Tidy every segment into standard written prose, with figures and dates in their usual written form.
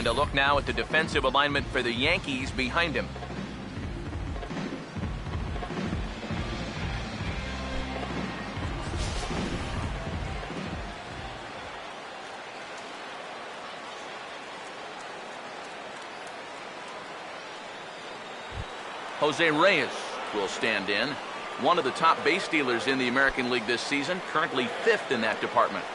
And a look now at the defensive alignment for the Yankees behind him. Jose Reyes will stand in. One of the top base stealers in the American League this season, currently 5th in that department.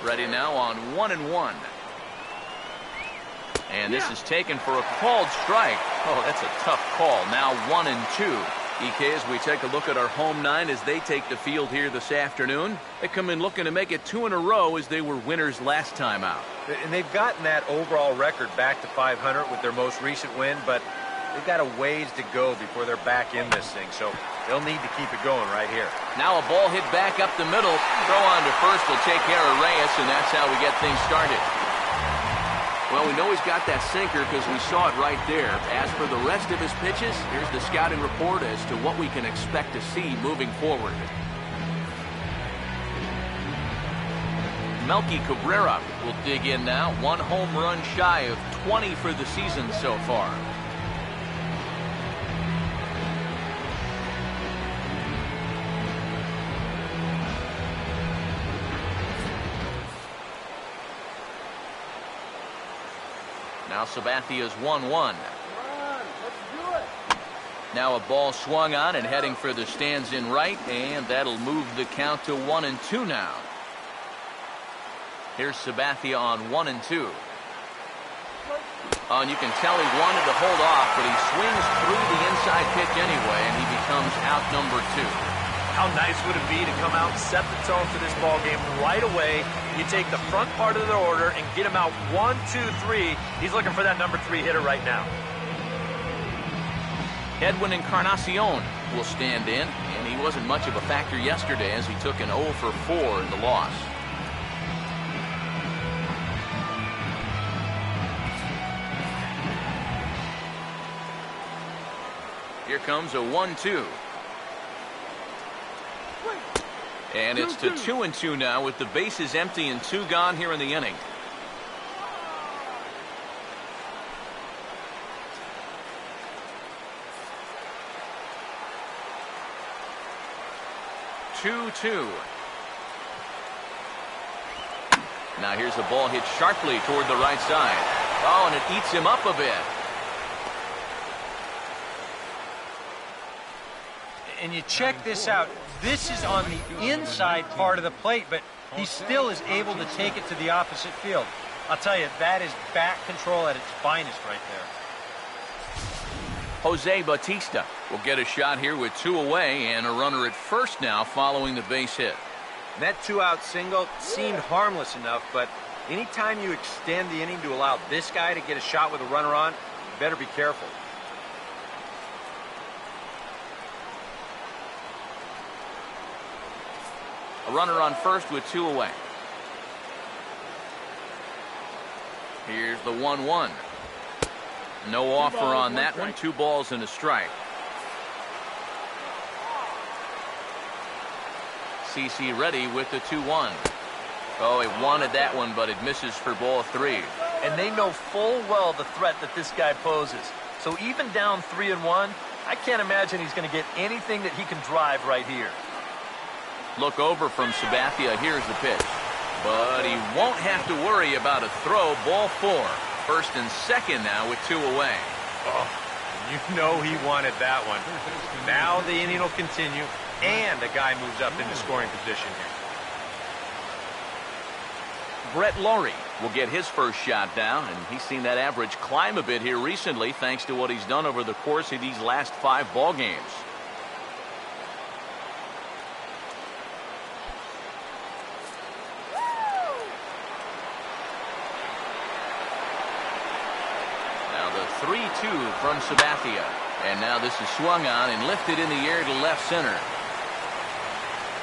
Ready now on 1-1. And this is taken for a called strike. Oh, that's a tough call. Now 1-2. EK, as we take a look at our home nine as they take the field here this afternoon. They come in looking to make it 2 in a row as they were winners last time out. And they've gotten that overall record back to 500 with their most recent win, but they've got a ways to go before they're back in this thing, so they'll need to keep it going right here. Now a ball hit back up the middle. Throw on to first will take care of Reyes, and that's how we get things started. Well, we know he's got that sinker because we saw it right there. As for the rest of his pitches, here's the scouting report as to what we can expect to see moving forward. Melky Cabrera will dig in now. 1 home run shy of 20 for the season so far. Now Sabathia's 1-1. Now a ball swung on and heading for the stands in right, and that'll move the count to 1-2 now. Here's Sabathia on 1-2. Oh, and you can tell he wanted to hold off, but he swings through the inside pitch anyway, and he becomes out number 2. How nice would it be to come out and set the tone for this ball game right away? You take the front part of the order and get him out 1, 2, 3. He's looking for that number 3 hitter right now. Edwin Encarnacion will stand in, and he wasn't much of a factor yesterday as he took an 0 for 4 in the loss. Here comes a 1-2. And it's to 2-2 now with the bases empty and 2 gone here in the inning. Now here's a ball hit sharply toward the right side. Oh, and it eats him up a bit. And you check this out. This is on the inside part of the plate, but he still is able to take it to the opposite field. I'll tell you, that is bat control at its finest right there. Jose Bautista will get a shot here with 2 away and a runner at first now following the base hit. That 2-out single seemed harmless enough, but anytime you extend the inning to allow this guy to get a shot with a runner on, you better be careful. A runner on first with 2 away. Here's the 1-1. No offer on that one. 2 balls and a strike. CC ready with the 2-1. Oh, he wanted that one, but it misses for ball 3. And they know full well the threat that this guy poses. So even down 3-1, I can't imagine he's going to get anything that he can drive right here. Look over from Sabathia. Here's the pitch. But he won't have to worry about a throw. Ball 4. First and second now with 2 away. Oh, you know he wanted that one. Now the inning will continue, and the guy moves up into scoring position here. Brett Laurie will get his first shot down, and he's seen that average climb a bit here recently thanks to what he's done over the course of these last 5 ball games. Now the 3-2 from Sabathia, and now this is swung on and lifted in the air to left center.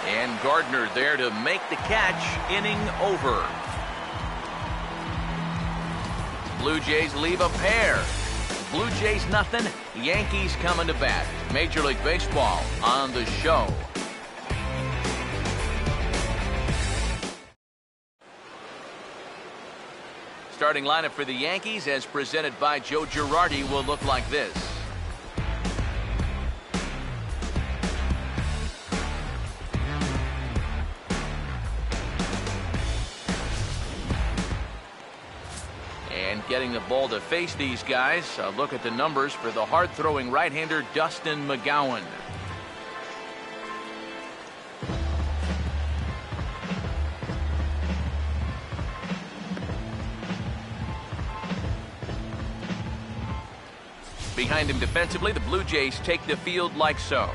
And Gardner there to make the catch. Inning over. Blue Jays leave a pair. Blue Jays nothing, Yankees coming to bat. Major League Baseball on the show. Starting lineup for the Yankees, as presented by Joe Girardi, will look like this. And getting the ball to face these guys, a look at the numbers for the hard-throwing right-hander Dustin McGowan. Behind him defensively, the Blue Jays take the field like so.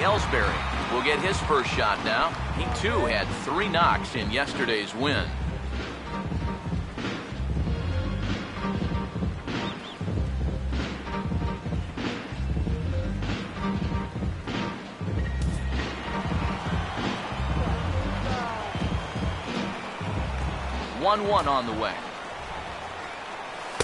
Ellsbury will get his first shot now. He too had 3 knocks in yesterday's win. One on the way.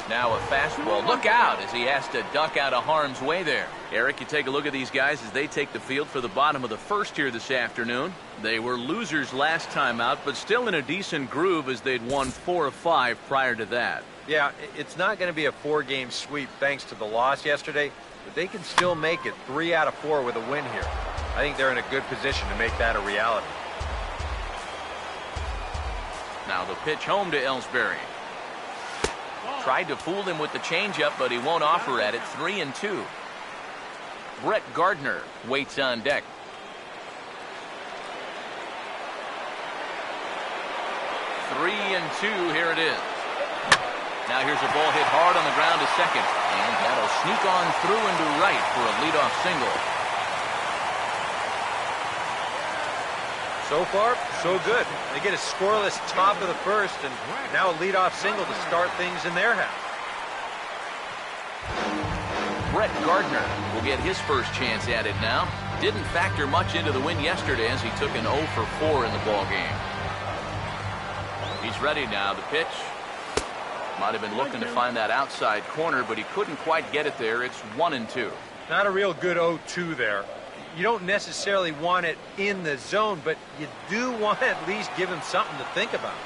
Now a fastball. Look out as he has to duck out of harm's way there. Eric, you take a look at these guys as they take the field for the bottom of the first here this afternoon. They were losers last time out, but still in a decent groove as they'd won 4 of 5 prior to that. Yeah, it's not going to be a 4-game sweep thanks to the loss yesterday, but they can still make it 3 out of 4 with a win here. I think they're in a good position to make that a reality. Now the pitch home to Ellsbury. Tried to fool him with the changeup, but he won't offer at it. 3-2. Brett Gardner waits on deck. Three and two, here it is. Now here's a ball hit hard on the ground to second, and that'll sneak on through into right for a leadoff single. So far, so good. They get a scoreless top of the first, and now a leadoff single to start things in their half. Brett Gardner will get his first chance at it now. Didn't factor much into the win yesterday as he took an 0 for 4 in the ball game. He's ready now. The pitch. Might have been looking to find that outside corner, but he couldn't quite get it there. It's 1-2. Not a real good 0-2 there. You don't necessarily want it in the zone, but you do want to at least give him something to think about.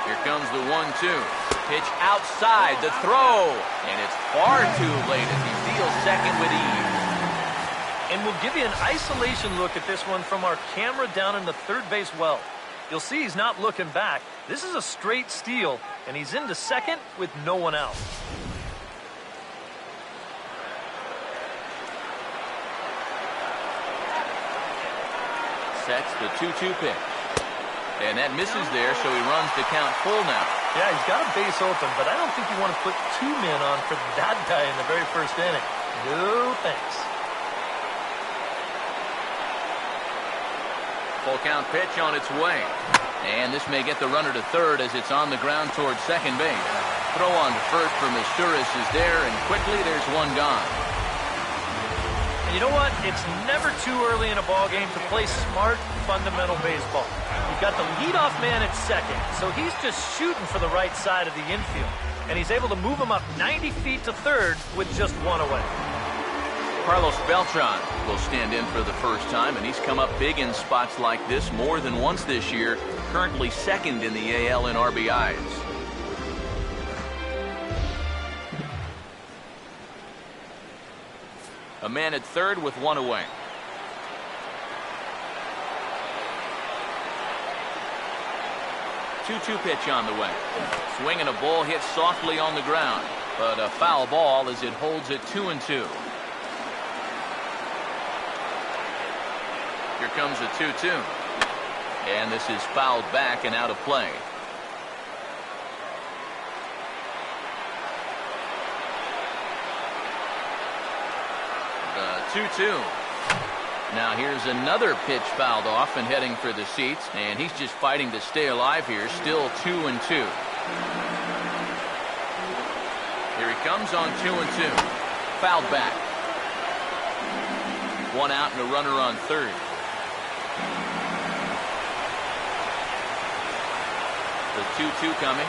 Here comes the 1-2. Pitch outside, the throw, and it's far too late as he steals second with ease. And we'll give you an isolation look at this one from our camera down in the third base well. You'll see he's not looking back. This is a straight steal, and he's into second with no one out. Sets the 2-2 pitch. And that misses there, so he runs the count full now. Yeah, he's got a base open, but I don't think you want to put 2 men on for that guy in the very first inning. No thanks. Full count pitch on its way. And this may get the runner to third as it's on the ground towards second base. Throw on to first from Misturis is there, and quickly there's one gone. And you know what? It's never too early in a ball game to play smart, fundamental baseball. You've got the leadoff man at second, so he's just shooting for the right side of the infield. And he's able to move him up 90 feet to third with just one away. Carlos Beltran will stand in for the first time, and he's come up big in spots like this more than once this year. Currently second in the AL in RBIs. A man at third with one away. Two-two pitch on the way. Swinging a ball hit softly on the ground, but a foul ball as it holds it 2-2. Here comes a 2-2. And this is fouled back and out of play. The 2-2. Now here's another pitch fouled off and heading for the seats, and he's just fighting to stay alive here. Still 2-2. Here he comes on 2-2. Fouled back. One out and a runner on third. The 2-2 coming.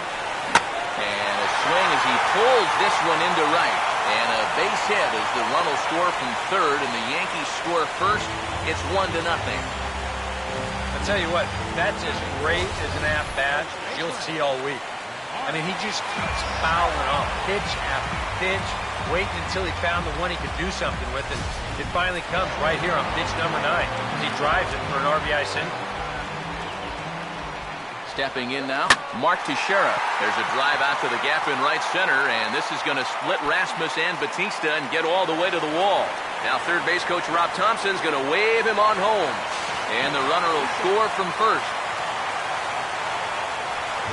And a swing as he pulls this one into right. And a base hit as the run will score from third and the Yankees score first. It's 1-0. I'll tell you what, that's as great as an at-bat as you'll see all week. I mean, he just keeps fouling off pitch after pitch, waiting until he found the one he could do something with, and it finally comes right here on pitch number 9. He drives it for an RBI single. Stepping in now, Mark Teixeira. There's a drive out to the gap in right center, and this is going to split Rasmus and Batista and get all the way to the wall. Now third base coach Rob Thompson's going to wave him on home, and the runner will score from first.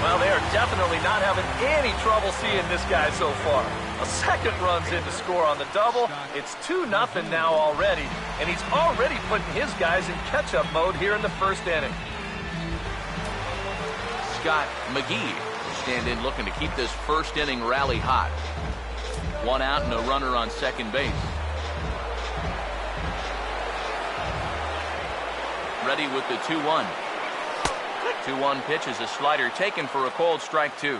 Well, they are definitely not having any trouble seeing this guy so far. A second run's in to score on the double. It's 2-0 now already, and he's already putting his guys in catch-up mode here in the first inning. Scott McGee stand in looking to keep this first inning rally hot. One out and a runner on second base. Ready with the 2-1. 2-1 pitch is a slider taken for a called strike 2.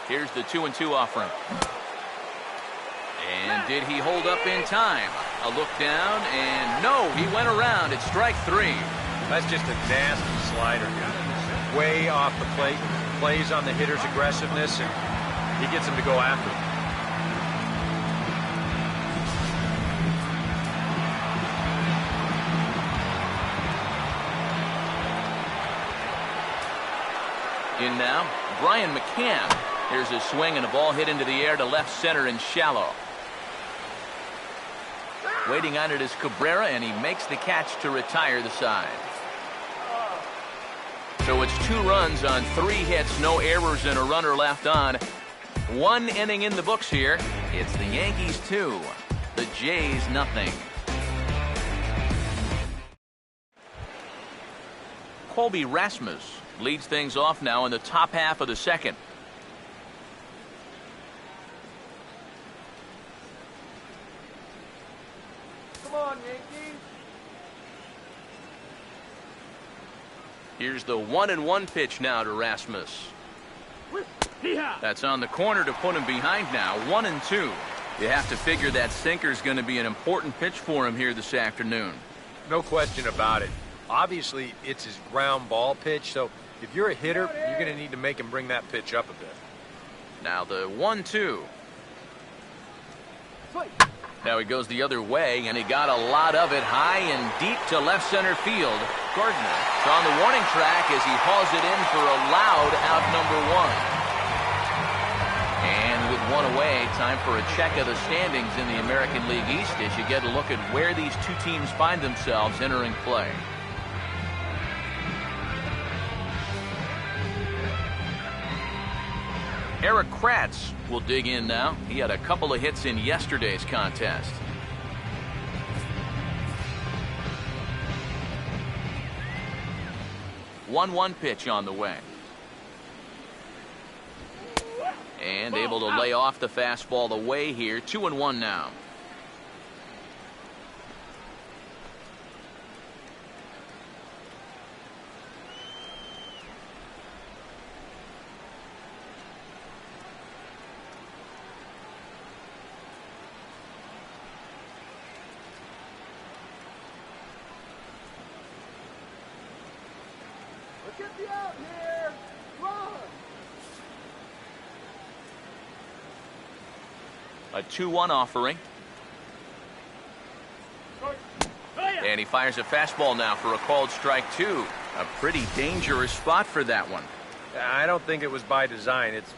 Here's the 2-2 offering. And did he hold up in time? A look down, and no, he went around. It's strike 3. That's just a nasty slider. Way off the plate. Plays on the hitter's aggressiveness, and he gets him to go after him. In now, Brian McCann. Here's a swing and a ball hit into the air to left center and shallow. Waiting on it is Cabrera, and he makes the catch to retire the side. So it's 2 runs on 3 hits, no errors, and a runner left on. 1 inning in the books here. It's the Yankees 2, the Jays nothing. Colby Rasmus leads things off now in the top half of the second. Come on, Yankees. Here's the 1-1 pitch now to Rasmus. That's on the corner to put him behind now. 1-2. You have to figure that sinker's going to be an important pitch for him here this afternoon. No question about it. Obviously, it's his ground ball pitch, so if you're a hitter, you're going to need to make him bring that pitch up a bit. Now the 1-2. Now he goes the other way, and he got a lot of it high and deep to left center field. Gardner is on the warning track as he hauls it in for a loud out number 1. And with 1 away, time for a check of the standings in the American League East as you get a look at where these 2 teams find themselves entering play. Eric Kratz will dig in now. He had a couple of hits in yesterday's contest. One pitch on the way. And able to lay off the fastball away here. 2-1 now. Get me out here! Run! A 2-1 offering. And he fires a fastball now for a called strike 2. A pretty dangerous spot for that one. I don't think it was by design. It's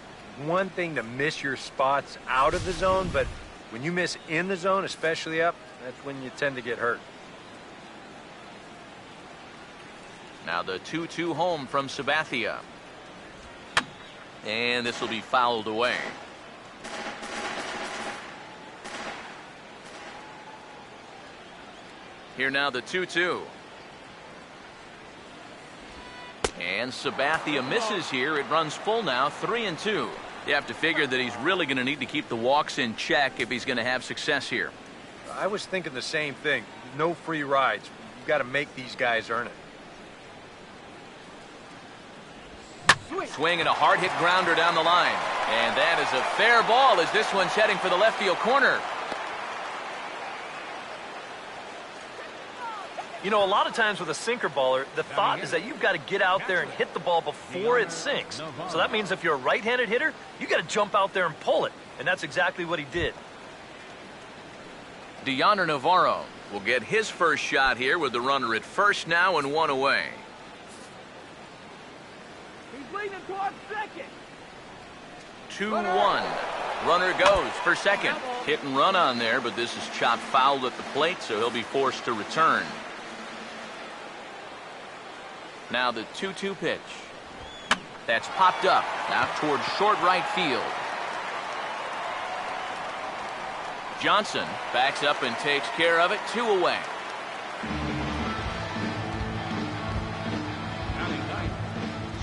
one thing to miss your spots out of the zone, but when you miss in the zone, especially up, that's when you tend to get hurt. Now the 2-2 home from Sabathia. And this will be fouled away. Here now the 2-2. And Sabathia misses here. It runs full now, 3-2. You have to figure that he's really going to need to keep the walks in check if he's going to have success here. I was thinking the same thing. No free rides. You've got to make these guys earn it. Swing and a hard hit grounder down the line. And that is a fair ball as this one's heading for the left field corner. You know, a lot of times with a sinker baller, the thought is that you've got to get out there and hit the ball before it sinks. So that means if you're a right-handed hitter, you got to jump out there and pull it. And that's exactly what he did. Deoner Navarro will get his first shot here with the runner at first now and one away. He's leaning towards second. 2-1. Runner goes for second. Hit and run on there, but this is chopped foul at the plate, so he'll be forced to return. Now the 2-2 pitch. That's popped up now towards short right field. Johnson backs up and takes care of it. 2 away.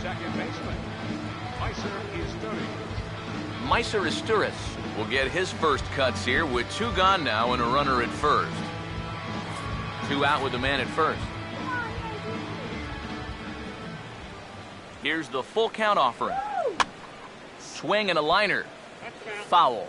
Second baseman, Meiser Isturis will get his first cuts here with 2 gone now and a runner at first. 2 out with the man at first. Here's the full count offering. Swing and a liner. Foul.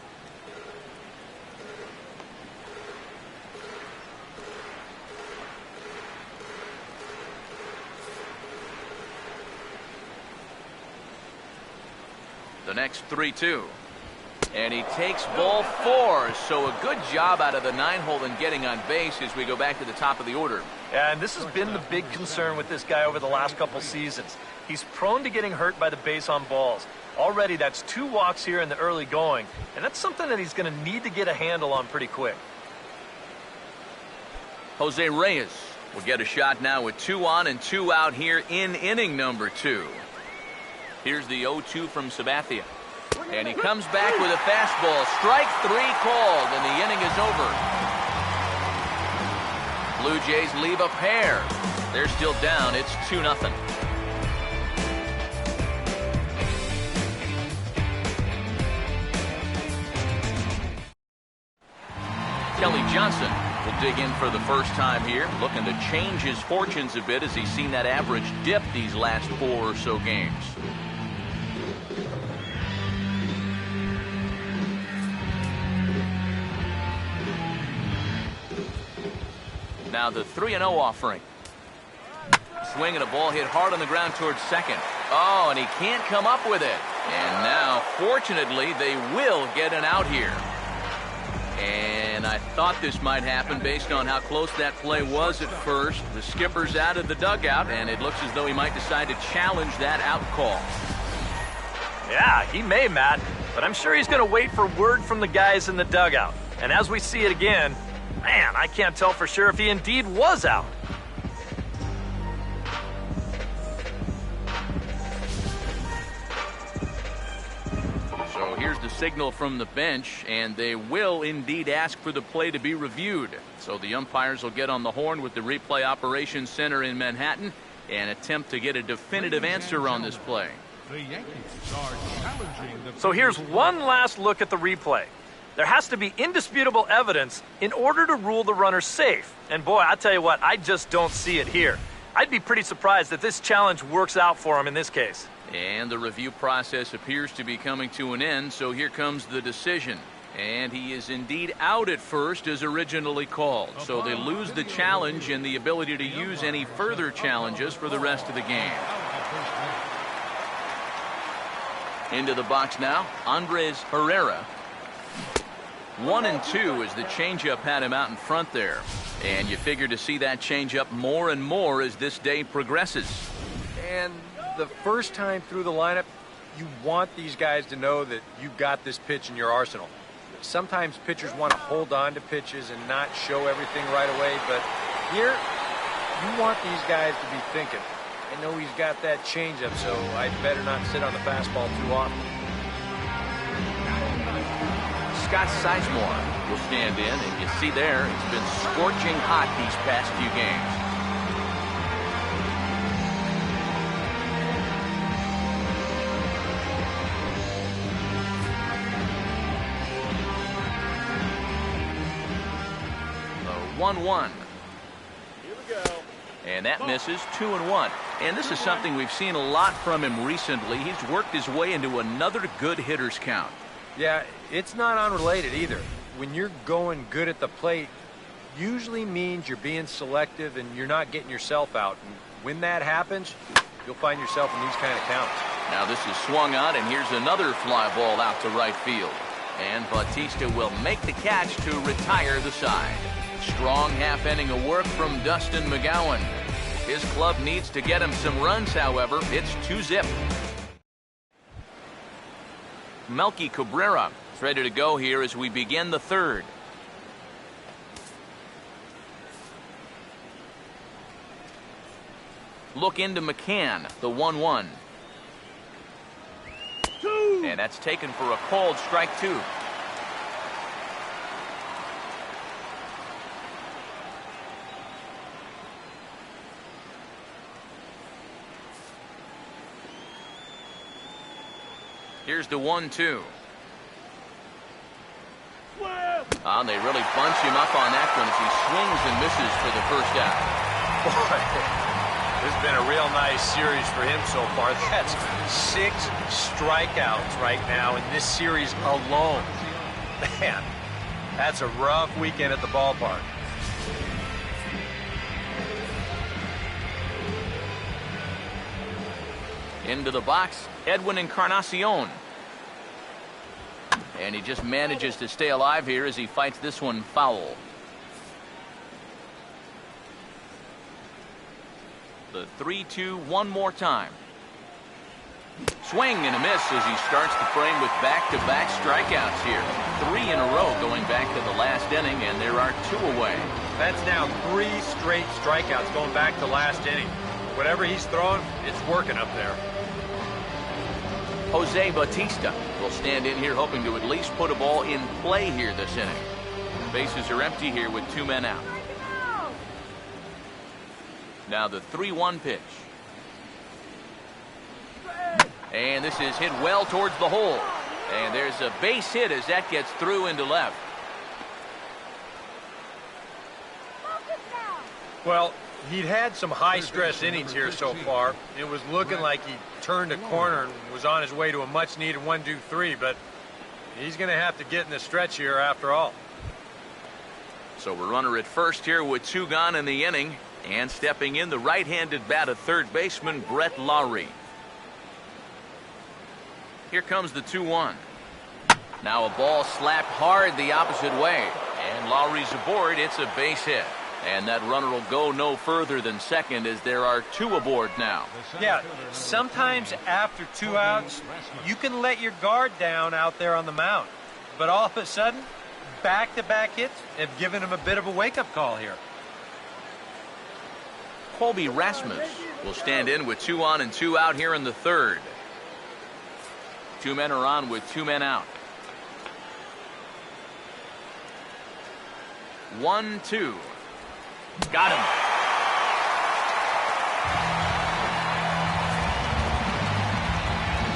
The next 3-2. And he takes ball 4. So a good job out of the 9-hole in getting on base as we go back to the top of the order. And this has been the big concern with this guy over the last couple seasons. He's prone to getting hurt by the base on balls. Already that's 2 walks here in the early going. And that's something that he's going to need to get a handle on pretty quick. Jose Reyes will get a shot now with 2 on and 2 out here in inning number 2. Here's the 0-2 from Sabathia. And he comes back with a fastball. Strike 3 called, and the inning is over. Blue Jays leave a pair. They're still down. It's 2-0. Kelly Johnson will dig in for the first time here, looking to change his fortunes a bit as he's seen that average dip these last 4 or so games. Now the 3-0 offering. Swing and a ball hit hard on the ground towards second. Oh, and he can't come up with it. And now, fortunately, they will get an out here. And I thought this might happen based on how close that play was at first. The skipper's out of the dugout, and it looks as though he might decide to challenge that out call. Yeah, he may, Matt, but I'm sure he's going to wait for word from the guys in the dugout. And as we see it again, man, I can't tell for sure if he indeed was out. So here's the signal from the bench, and they will indeed ask for the play to be reviewed. So the umpires will get on the horn with the replay operations center in Manhattan and attempt to get a definitive answer on this play. So here's one last look at the replay. There has to be indisputable evidence in order to rule the runner safe. And boy, I tell you what, I just don't see it here. I'd be pretty surprised that this challenge works out for him in this case. And the review process appears to be coming to an end, so here comes the decision. And he is indeed out at first as originally called. So they lose the challenge and the ability to use any further challenges for the rest of the game. Into the box now, Andres Herrera. 1-2 as the changeup had him out in front there. And you figure to see that changeup more and more as this day progresses. And the first time through the lineup, you want these guys to know that you've got this pitch in your arsenal. Sometimes pitchers want to hold on to pitches and not show everything right away, but here, you want these guys to be thinking, I know he's got that changeup, so I'd better not sit on the fastball too often. Scott Sizemore will stand in, and you see there, it's been scorching hot these past few games. The 1-1. Here we go. And that misses. 2-1. And this is something we've seen a lot from him recently. He's worked his way into another good hitter's count. Yeah, it's not unrelated either. When you're going good at the plate, usually means you're being selective and you're not getting yourself out. And when that happens, you'll find yourself in these kind of counts. Now this is swung on, and here's another fly ball out to right field. And Bautista will make the catch to retire the side. Strong half inning of work from Dustin McGowan. His club needs to get him some runs, however. It's 2-zip. Melky Cabrera is ready to go here as we begin the third. Look into McCann, the 1-1. And that's taken for a called strike 2. Here's the 1-2. They really bunch him up on that one as he swings and misses for the first out. Boy, this has been a real nice series for him so far. That's 6 strikeouts right now in this series alone. Man, that's a rough weekend at the ballpark. Into the box, Edwin Encarnacion. And he just manages to stay alive here as he fights this one foul. The 3-2 one more time. Swing and a miss as he starts the frame with back-to-back strikeouts here. 3 in a row going back to the last inning, and there are 2 away. That's now 3 straight strikeouts going back to last inning. Whatever he's throwing, it's working up there. Jose Bautista will stand in here hoping to at least put a ball in play here this inning. Bases are empty here with 2 men out. Now the 3-1 pitch. And this is hit well towards the hole. And there's a base hit as that gets through into left. Well, he'd had some high-stress innings here so far. It was looking like he turned a corner and was on his way to a much-needed 1-2-3, but he's going to have to get in the stretch here after all. So we're runner at first here with 2 gone in the inning. And stepping in, the right-handed bat of third baseman, Brett Lowry. Here comes the 2-1. Now a ball slapped hard the opposite way. And Lowry's aboard. It's a base hit. And that runner will go no further than second as there are 2 aboard now. Yeah, sometimes after 2 outs, you can let your guard down out there on the mound. But all of a sudden, back-to-back hits have given him a bit of a wake-up call here. Colby Rasmus will stand in with 2 on and 2 out here in the third. 2 men are on with 2 men out. 1-2. Got him.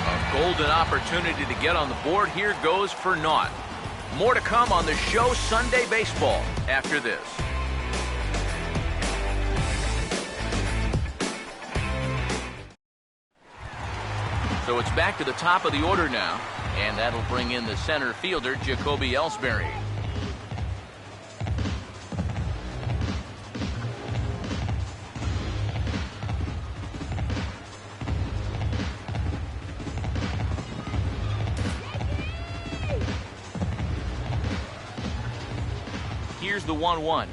A golden opportunity to get on the board here goes for naught. More to come on the show Sunday Baseball after this. So it's back to the top of the order now, and that'll bring in the center fielder, Jacoby Ellsbury. Here's the 1-1.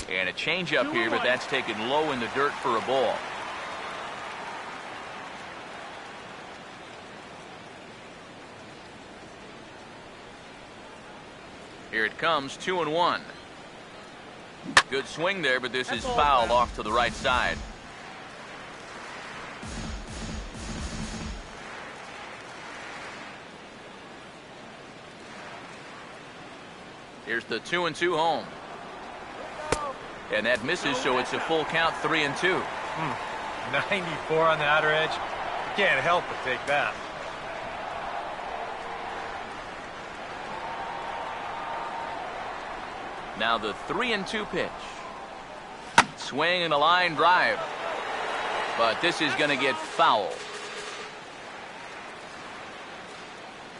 And a changeup here, but that's taken low in the dirt for a ball. Here it comes, 2-1. Good swing there, but this is foul off to the right side. Here's the 2-2 home. And that misses, so it's a full count, 3-2. 94 on the outer edge. You can't help but take that. Now the 3-2 pitch. Swing and a line drive. But this is going to get foul.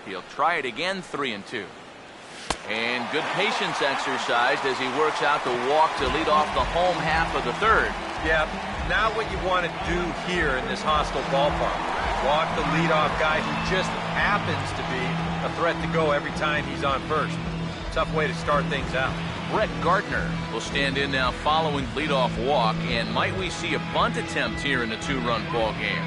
He'll try it again, 3-2. And good patience exercised as he works out the walk to lead off the home half of the third. Yeah, not what you want to do here in this hostile ballpark. Walk the leadoff guy who just happens to be a threat to go every time he's on first. Tough way to start things out. Brett Gardner will stand in now following leadoff walk, and might we see a bunt attempt here in the 2-run ball game?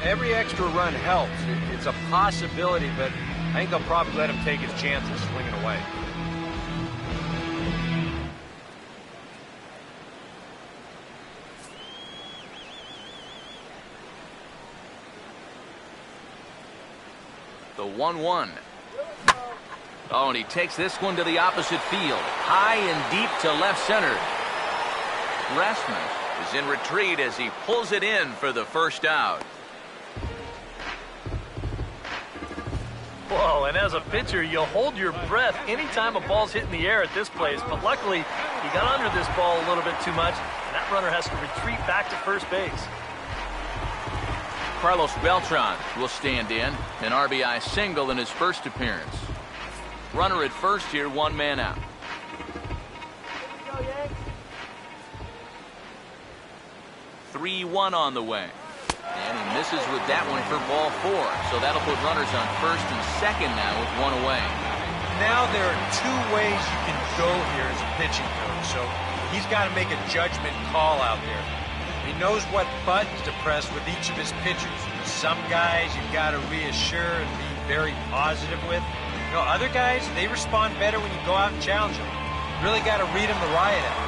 Every extra run helps. It's a possibility, but I think they'll probably let him take his chances swinging away. The 1-1. Oh, and he takes this one to the opposite field. High and deep to left center. Restman is in retreat as he pulls it in for the first out. Whoa, and as a pitcher, you'll hold your breath anytime a ball's hitting the air at this place. But luckily, he got under this ball a little bit too much, and that runner has to retreat back to first base. Carlos Beltran will stand in, an RBI single in his first appearance. Runner at first here, 1 man out. 3-1 on the way. And he misses with that one for ball 4. So that'll put runners on first and second now with 1 away. Now there are 2 ways you can go here as a pitching coach. So he's got to make a judgment call out there. He knows what buttons to press with each of his pitchers. Some guys you've got to reassure and be very positive with. You know, other guys, they respond better when you go out and challenge them. Really got to read them the riot out.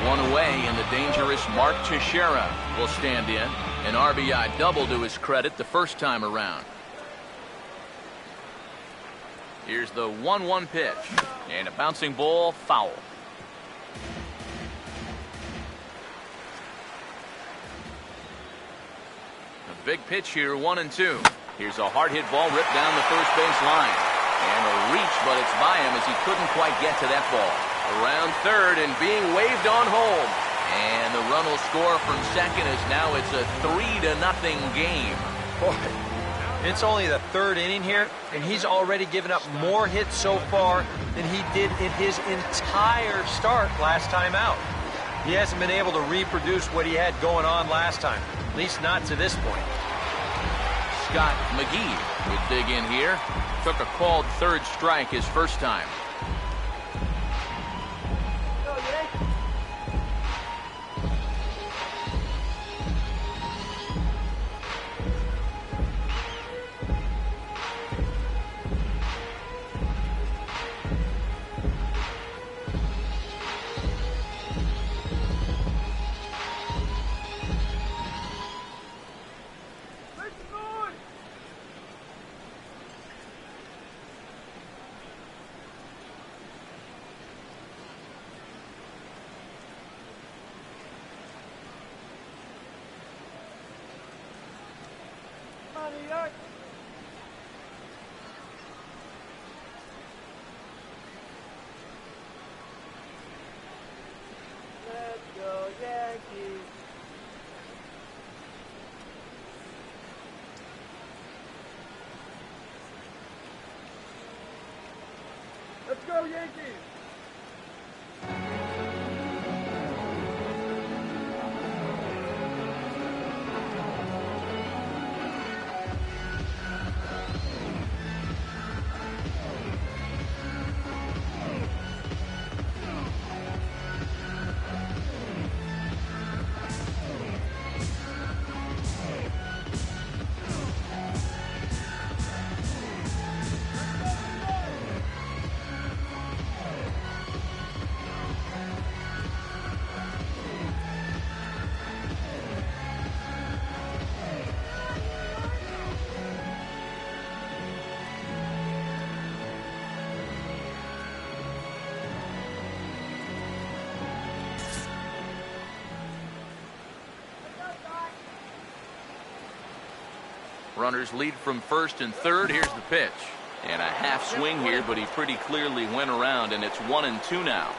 1 away, and the dangerous Mark Teixeira will stand in. An RBI double to his credit the first time around. Here's the 1-1 pitch. And a bouncing ball, foul. A big pitch here, 1-2. Here's a hard hit ball ripped down the first base line. And a reach, but it's by him as he couldn't quite get to that ball. Around third and being waved on home. And the run will score from second as now it's a 3-0 game. Boy, it's only the 3rd inning here, and he's already given up more hits so far than he did in his entire start last time out. He hasn't been able to reproduce what he had going on last time, at least not to this point. Scott McGee would dig in here. Took a called 3rd strike his first time. Let's go, Yankees! Runners lead from first and third. Here's the pitch. And a half swing here, but he pretty clearly went around, and it's 1-2 now.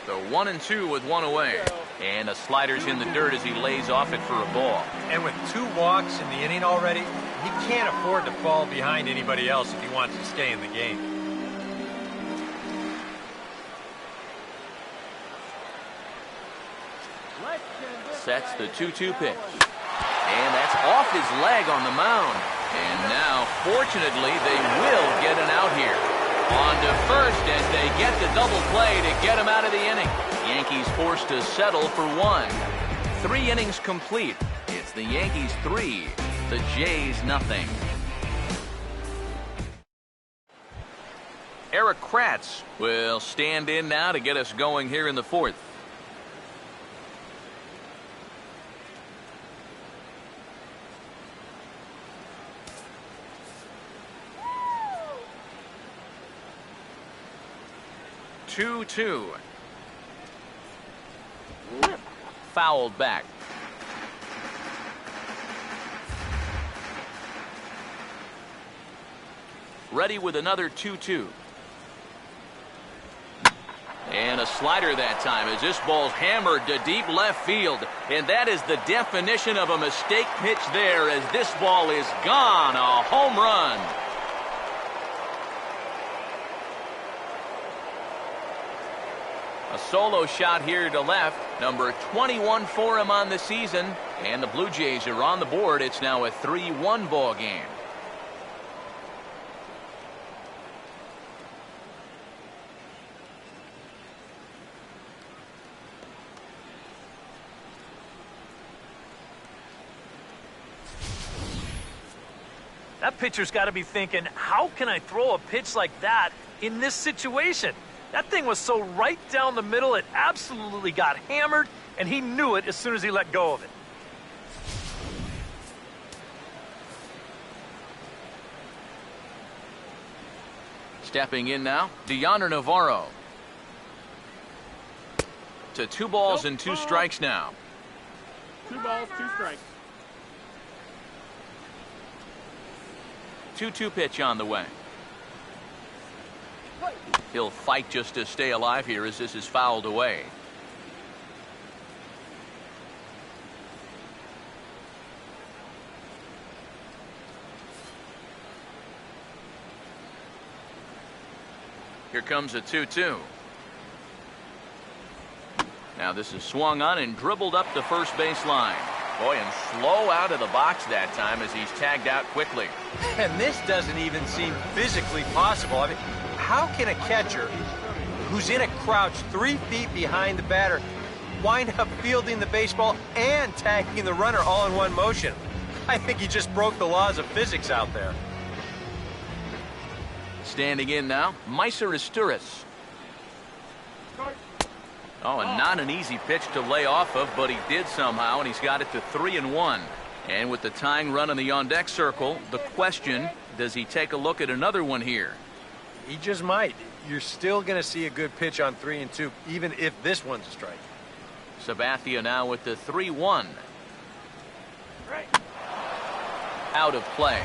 So 1-2 with one away. And a slider's in the dirt as he lays off it for a ball. And with 2 walks in the inning already, he can't afford to fall behind anybody else if he wants to stay in the game. Sets the 2-2 pitch. And that's off his leg on the mound. And now, fortunately, they will get an out here. On to first as they get the double play to get him out of the inning. Yankees forced to settle for 1. 3 innings complete. It's the Yankees 3, the Jays nothing. Eric Kratz will stand in now to get us going here in the 4th. Two. Fouled back. Ready with another 2-2. And a slider that time as this ball's hammered to deep left field. And that is the definition of a mistake pitch there as this ball is gone. A home run. A solo shot here to left. Number 21 for him on the season. And the Blue Jays are on the board. It's now a 3-1 ball game. That pitcher's got to be thinking, how can I throw a pitch like that in this situation? That thing was so right down the middle, it absolutely got hammered, and he knew it as soon as he let go of it. Stepping in now, Dioner Navarro. To 2 balls and 2 strikes now. 2 balls, 2 strikes. 2-2 pitch on the way. He'll fight just to stay alive here as this is fouled away. Here comes a 2-2. Now this is swung on and dribbled up the first base line. Boy, and slow out of the box that time as he's tagged out quickly. And this doesn't even seem physically possible. I mean, how can a catcher who's in a crouch 3 feet behind the batter wind up fielding the baseball and tagging the runner all in one motion? I think he just broke the laws of physics out there. Standing in now, Meiser. Oh, and not an easy pitch to lay off of, but he did somehow, and he's got it to 3-1. And with the tying run in the on-deck circle, the question, does he take a look at another one here? He just might. You're still going to see a good pitch on 3-2, even if this one's a strike. Sabathia now with the 3-1. Out of play.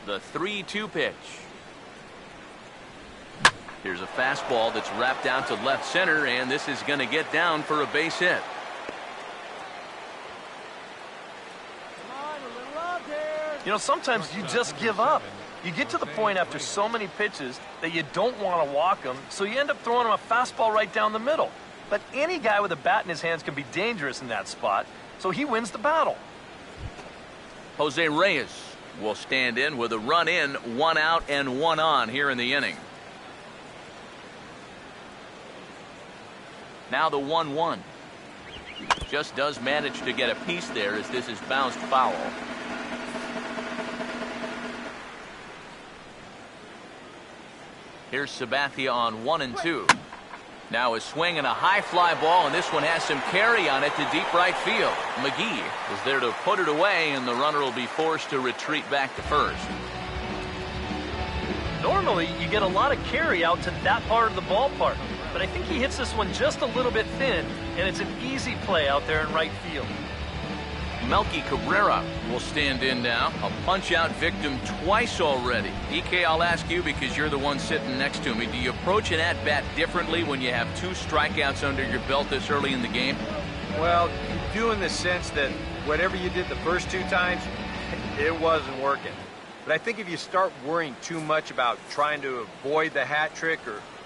The 3-2 pitch. Here's a fastball that's wrapped out to left center, and this is going to get down for a base hit. You know, sometimes you just give up. You get to the point after so many pitches that you don't want to walk them, so you end up throwing them a fastball right down the middle. But any guy with a bat in his hands can be dangerous in that spot, so he wins the battle. Jose Reyes will stand in with a run in, 1 out and 1 on here in the inning. Now the 1-1. Just does manage to get a piece there as this is bounced foul. Here's Sabathia on 1-2. Now a swing and a high fly ball, and this one has some carry on it to deep right field. McGee is there to put it away, and the runner will be forced to retreat back to first. Normally, you get a lot of carry out to that part of the ballpark. but I think he hits this one just a little bit thin, and it's an easy play out there in right field. Melky Cabrera will stand in now. A punch-out victim twice already. EK, I'll ask you because you're the one sitting next to me. Do you approach an at-bat differently when you have 2 strikeouts under your belt this early in the game? Well, you do in the sense that whatever you did the first 2 times, it wasn't working. But I think if you start worrying too much about trying to avoid the hat trick,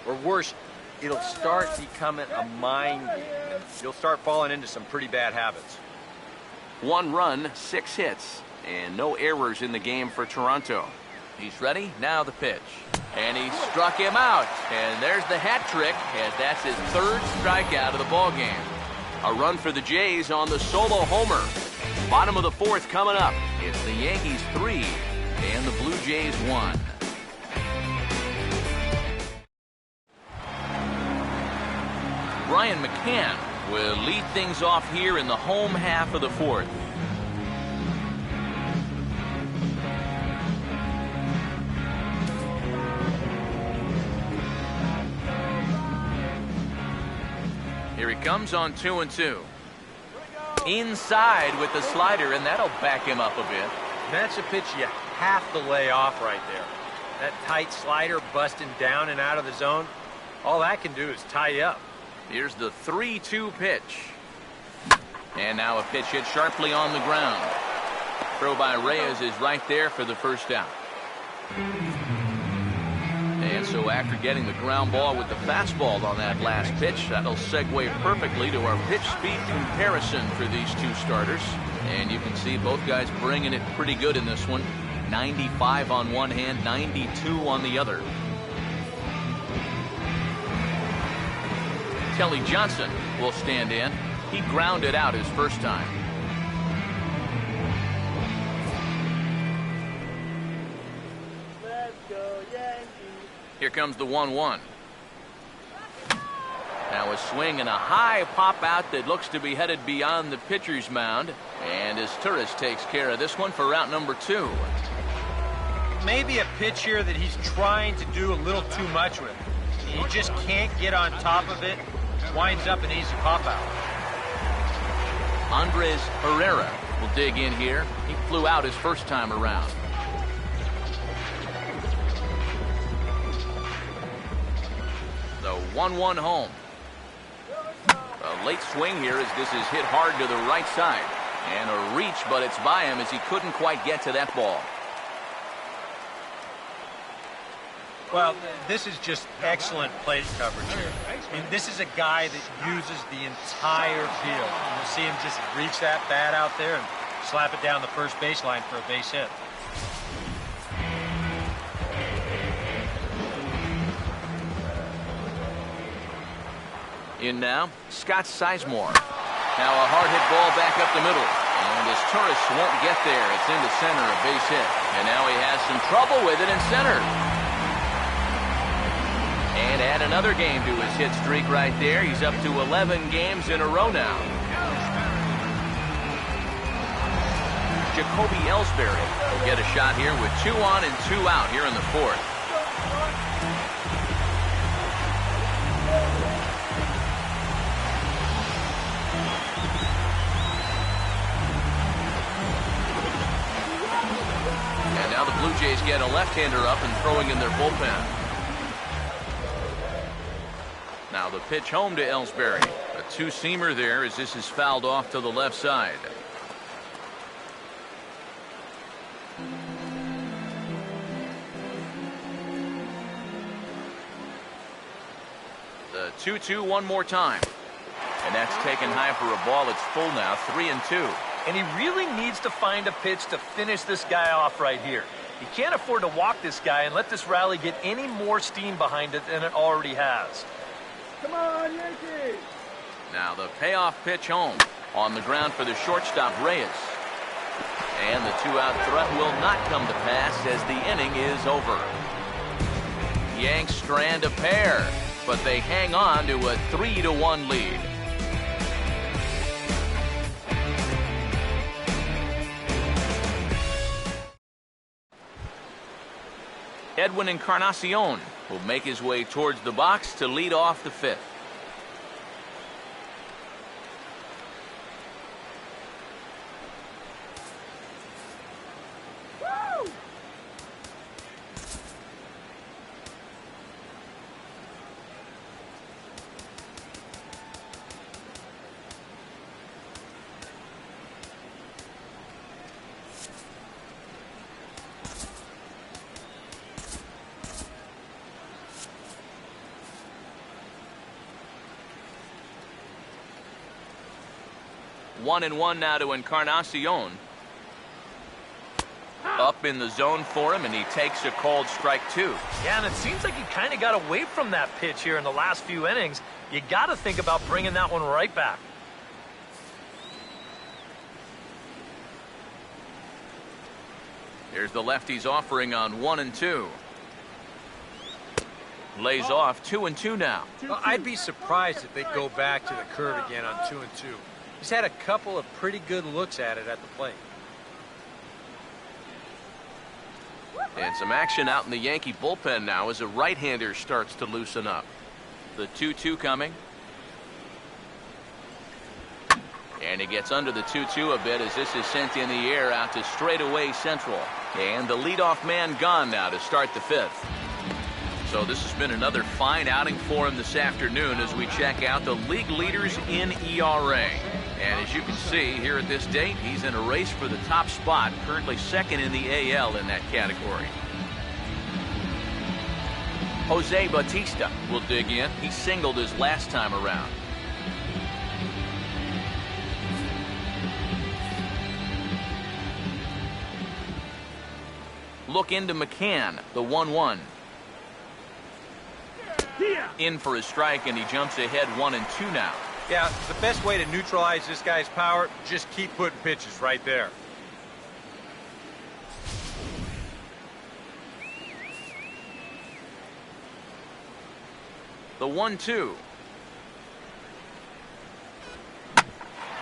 or worse, it'll start becoming a mind game. And you'll start falling into some pretty bad habits. 1 run, 6 hits, and no errors in the game for Toronto. He's ready, now the pitch. And he struck him out. And there's the hat trick, as that's his 3rd strikeout of the ball game. A run for the Jays on the solo homer. Bottom of the 4th coming up. It's the Yankees 3 and the Blue Jays 1. Brian McCann will lead things off here in the home half of the 4th. Here he comes on 2-2. Inside with the slider, and that'll back him up a bit. That's a pitch you have to lay off right there. That tight slider busting down and out of the zone, all that can do is tie you up. Here's the 3-2 pitch. And now a pitch hit sharply on the ground. Throw by Reyes is right there for the first out. And so after getting the ground ball with the fastball on that last pitch, that'll segue perfectly to our pitch speed comparison for these 2 starters. And you can see both guys bringing it pretty good in this one. 95 on one hand, 92 on the other. Kelly Johnson will stand in. He grounded out his first time. Let's go, Yankees. Here comes the 1-1. Now a swing and a high pop out that looks to be headed beyond the pitcher's mound. And as Torres takes care of this one for route number 2. Maybe a pitch here that he's trying to do a little too much with. He just can't get on top of it. Winds up an easy pop out. Andres Herrera will dig in here. He flew out his first time around. The 1-1 home. A late swing here as this is hit hard to the right side. And a reach, but it's by him as he couldn't quite get to that ball. Well, this is just excellent plate coverage here. I mean, this is a guy that uses the entire field. You'll see him just reach that bat out there and slap it down the first baseline for a base hit. In now, Scott Sizemore. Now a hard hit ball back up the middle. And as Torres won't get there, it's into center, a base hit. And now he has some trouble with it in center. And add another game to his hit streak right there. He's up to 11 games in a row now. Jacoby Ellsbury will get a shot here with 2 on and 2 out here in the 4th. And now the Blue Jays get a left-hander up and throwing in their bullpen. Now the pitch home to Ellsbury. A 2-seamer there as this is fouled off to the left side. The 2-2 one more time. And that's taken high for a ball. It's full now, 3-2. And he really needs to find a pitch to finish this guy off right here. He can't afford to walk this guy and let this rally get any more steam behind it than it already has. Come on, Yankees! Now the payoff pitch home. On the ground for the shortstop, Reyes. And the 2-out threat will not come to pass as the inning is over. Yanks strand a pair, but they hang on to a 3-1 lead. Edwin Encarnacion will make his way towards the box to lead off the 5th. One and one now to Encarnacion. Up in the zone for him, and he takes a called strike 2. Yeah, and it seems like he kind of got away from that pitch here in the last few innings. You got to think about bringing that one right back. Here's the lefty's offering on 1 and 2. Lays off 2 and 2 now. Well, I'd be surprised if they go back to the curve again on 2 and 2. He's had a couple of pretty good looks at it at the plate. And some action out in the Yankee bullpen now as a right-hander starts to loosen up. The 2-2 coming. And he gets under the 2-2 a bit as this is sent in the air out to straightaway central. And the leadoff man gone now to start the 5th. So this has been another fine outing for him this afternoon as we check out the league leaders in ERA. And as you can see here at this date, he's in a race for the top spot, currently second in the AL in that category. Jose Bautista will dig in. He singled his last time around. Look into McCann, the 1-1. In for a strike, and he jumps ahead 1 and 2 now. Yeah, the best way to neutralize this guy's power, just keep putting pitches right there. The 1-2.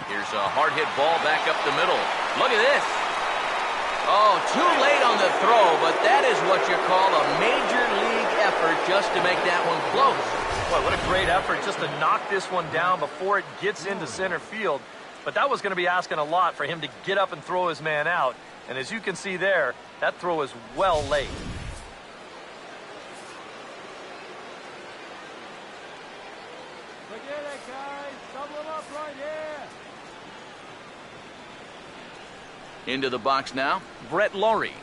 Here's a hard hit ball back up the middle. Look at this. Oh, too late on the throw, but that is what you call a major league effort just to make that one close. Boy, what a great effort just to knock this one down before it gets into center field. But that was going to be asking a lot for him to get up and throw his man out. And as you can see there, that throw is well late. Look at it, guys. Double it up right here. Into the box now, Brett Laurie.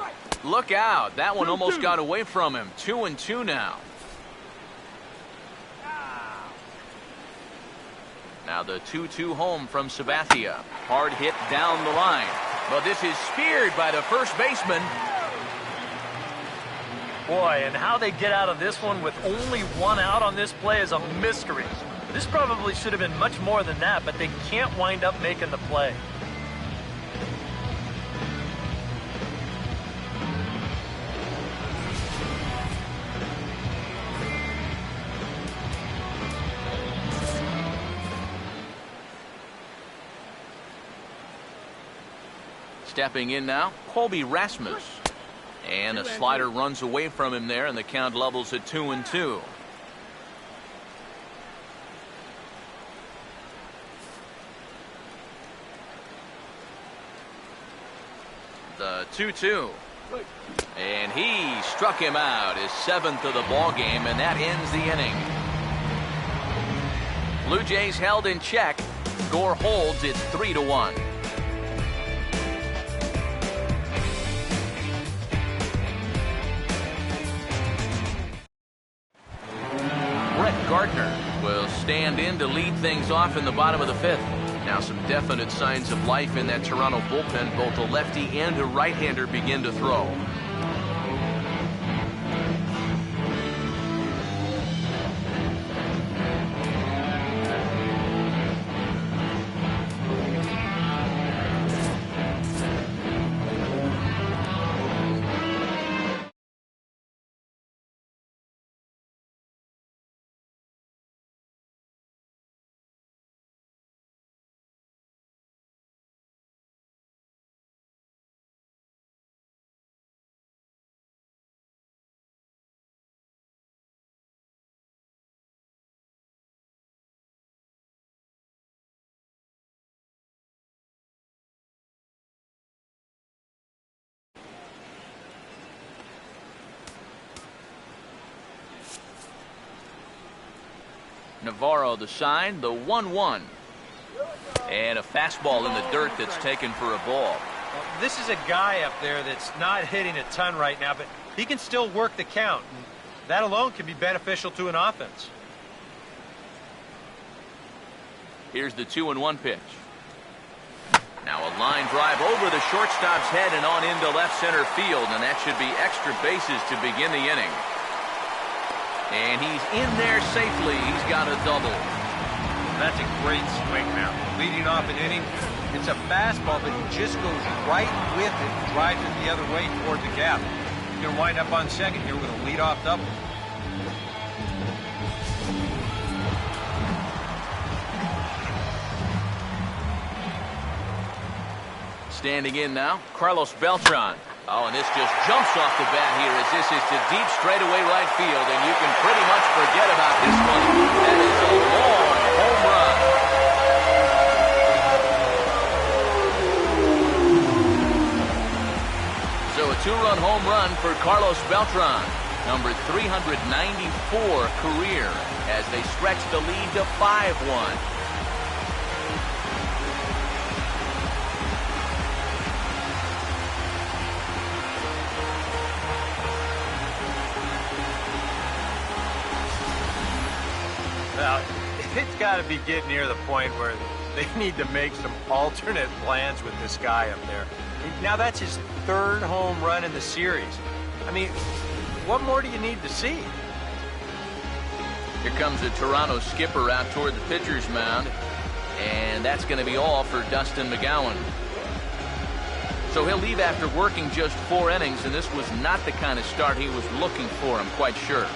Look out. That one almost got away from him. 2 and 2 now. Now the 2-2 home from Sabathia. Hard hit down the line. But this is speared by the first baseman. Boy, and how they get out of this one with only 1 out on this play is a mystery. This probably should have been much more than that, but they can't wind up making the play. Stepping in now, Colby Rasmus. And a slider runs away from him there, and the count levels at 2 and 2. The 2-2. And he struck him out, his 7th of the ball game, and that ends the inning. Blue Jays held in check. Score holds, it's 3-1. Gardner will stand in to lead things off in the bottom of the 5th. Now some definite signs of life in that Toronto bullpen. Both a lefty and a right-hander begin to throw. Navarro the sign, the 1-1. And a fastball in the dirt that's taken for a ball. Well, this is a guy up there that's not hitting a ton right now, but he can still work the count. And that alone can be beneficial to an offense. Here's the 2-1 pitch. Now a line drive over the shortstop's head and on into left center field, and that should be extra bases to begin the inning. And he's in there safely. He's got a double. That's a great swing now. Leading off an inning, it's a fastball, but he just goes right with it and drives it the other way toward the gap. He's going to wind up on second here with a leadoff double. Standing in now, Carlos Beltran. Oh, and this just jumps off the bat here as this is to deep straightaway right field, and you can pretty much forget about this one. That is a long home run. So a two-run home run for Carlos Beltran, number 394 career, as they stretch the lead to 5-1. Well, it's got to be getting near the point where they need to make some alternate plans with this guy up there. Now, that's his third home run in the series. I mean, what more do you need to see? Here comes the Toronto skipper out toward the pitcher's mound, and that's going to be all for Dustin McGowan. So he'll leave after working just 4 innings, and this was not the kind of start he was looking for, I'm quite sure.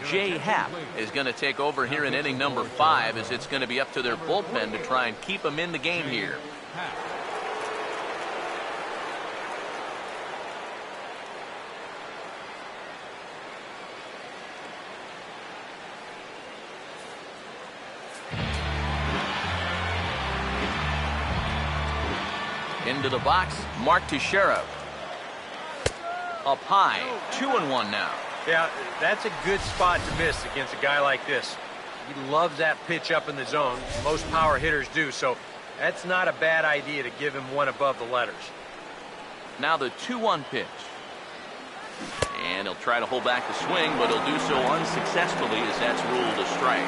Jay Happ is going to take over here in inning number 5, as it's going to be up to their bullpen to try and keep him in the game here. Into the box, Mark Teixeira. Up high, 2-1 now. Yeah, that's a good spot to miss against a guy like this. He loves that pitch up in the zone. Most power hitters do, so that's not a bad idea to give him one above the letters. Now the 2-1 pitch. And he'll try to hold back the swing, but he'll do so unsuccessfully as that's ruled a strike.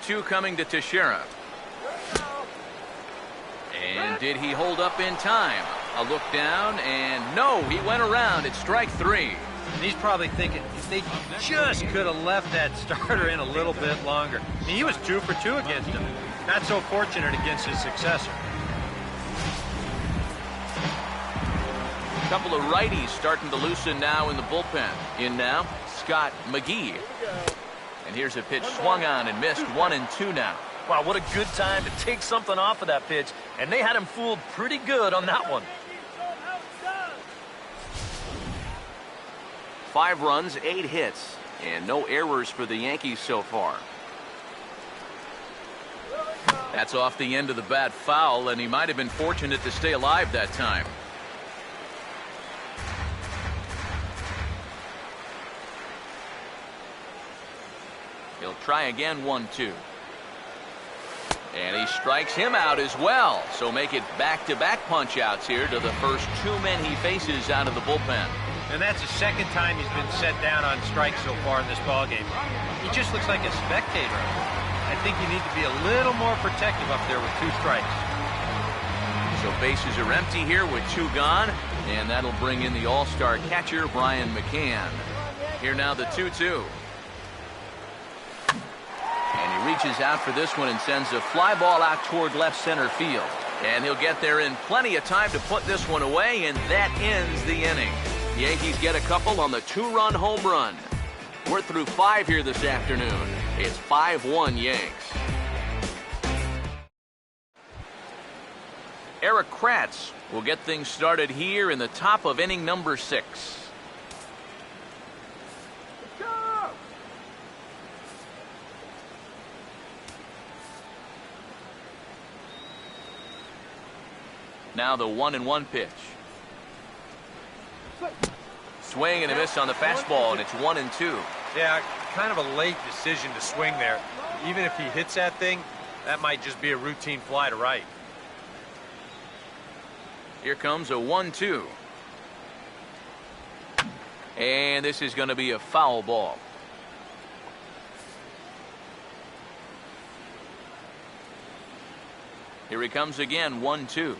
Two coming to Teixeira. And did he hold up in time? A look down, and no, he went around. It's strike 3. And he's probably thinking, if they just could have left that starter in a little bit longer. I mean, he was 2 for 2 against him. Not so fortunate against his successor. A couple of righties starting to loosen now in the bullpen. In now, Scott McGee. And here's a pitch swung on and missed. 1-2 now. Wow, what a good time to take something off of that pitch, and they had him fooled pretty good on that one. 5 runs, 8 hits, and no errors for the Yankees so far. That's off the end of the bat foul, and he might have been fortunate to stay alive that time. He'll try again, 1-2. And he strikes him out as well. So make it back-to-back punch-outs here to the first 2 men he faces out of the bullpen. And that's the second time he's been set down on strikes so far in this ballgame. He just looks like a spectator. I think you need to be a little more protective up there with 2 strikes. So bases are empty here with 2 gone. And that'll bring in the all-star catcher, Brian McCann. Here now the 2-2. And he reaches out for this one and sends a fly ball out toward left center field. And he'll get there in plenty of time to put this one away, and that ends the inning. The Yankees get a couple on the 2-run home run. We're through 5 here this afternoon. It's 5-1 Yanks. Eric Kratz will get things started here in the top of inning number 6. Now the 1-1 pitch. Swing and a miss on the fastball, and it's 1-2. Yeah, kind of a late decision to swing there. Even if he hits that thing, that might just be a routine fly to right. Here comes a 1-2. And this is going to be a foul ball. Here he comes again, 1-2.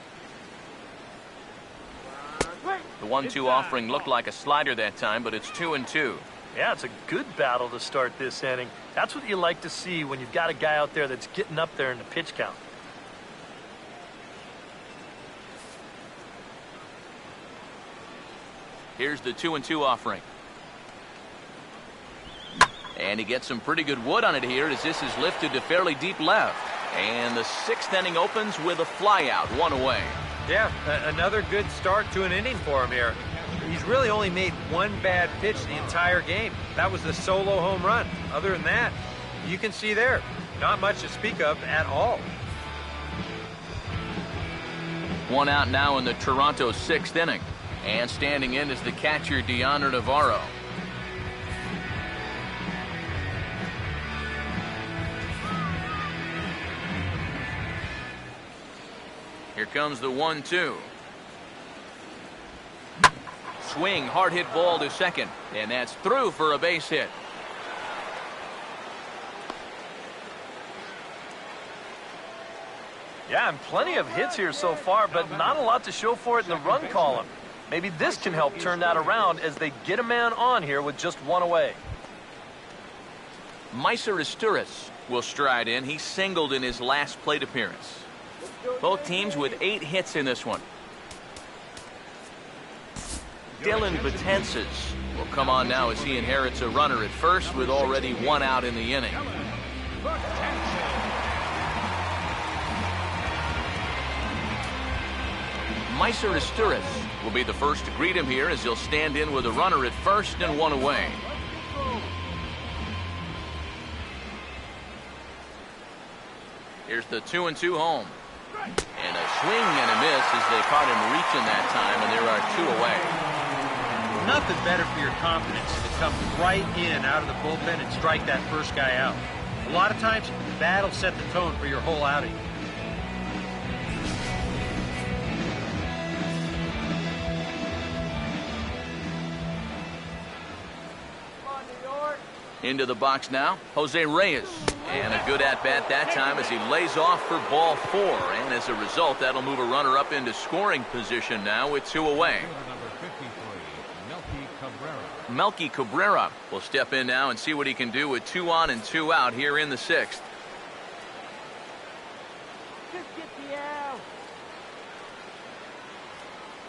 The 1-2 offering looked like a slider that time, but it's 2-2. Yeah, it's a good battle to start this inning. That's what you like to see when you've got a guy out there that's getting up there in the pitch count. Here's the 2-2 offering. And he gets some pretty good wood on it here as this is lifted to fairly deep left. And the 6th inning opens with a flyout, 1 away. Yeah, another good start to an inning for him here. He's really only made one bad pitch the entire game. That was the solo home run. Other than that, you can see there, not much to speak of at all. 1 out now in the Toronto 6th inning. And standing in is the catcher, Navarro. Here comes the 1-2. Swing, hard hit ball to second. And that's through for a base hit. Yeah, and plenty of hits here so far, but not a lot to show for it in the run column. Maybe this can help turn that around as they get a man on here with just 1 away. MLB will stride in. He singled in his last plate appearance. Both teams with 8 hits in this one. Dylan Betances will come on now as he inherits a runner at first with already 1 out in the inning. MLB will be the first to greet him here as he'll stand in with a runner at first and 1 away. Here's the 2-2 home. And a swing and a miss as they caught him reaching that time, and there are 2 away. Nothing better for your confidence than to come right in out of the bullpen and strike that first guy out. A lot of times, that'll set the tone for your whole outing. Into the box now, Jose Reyes. And a good at-bat that time as he lays off for ball 4. And as a result, that'll move a runner up into scoring position now with 2 away. Melky Cabrera will step in now and see what he can do with 2 on and 2 out here in the 6th. Just get the out.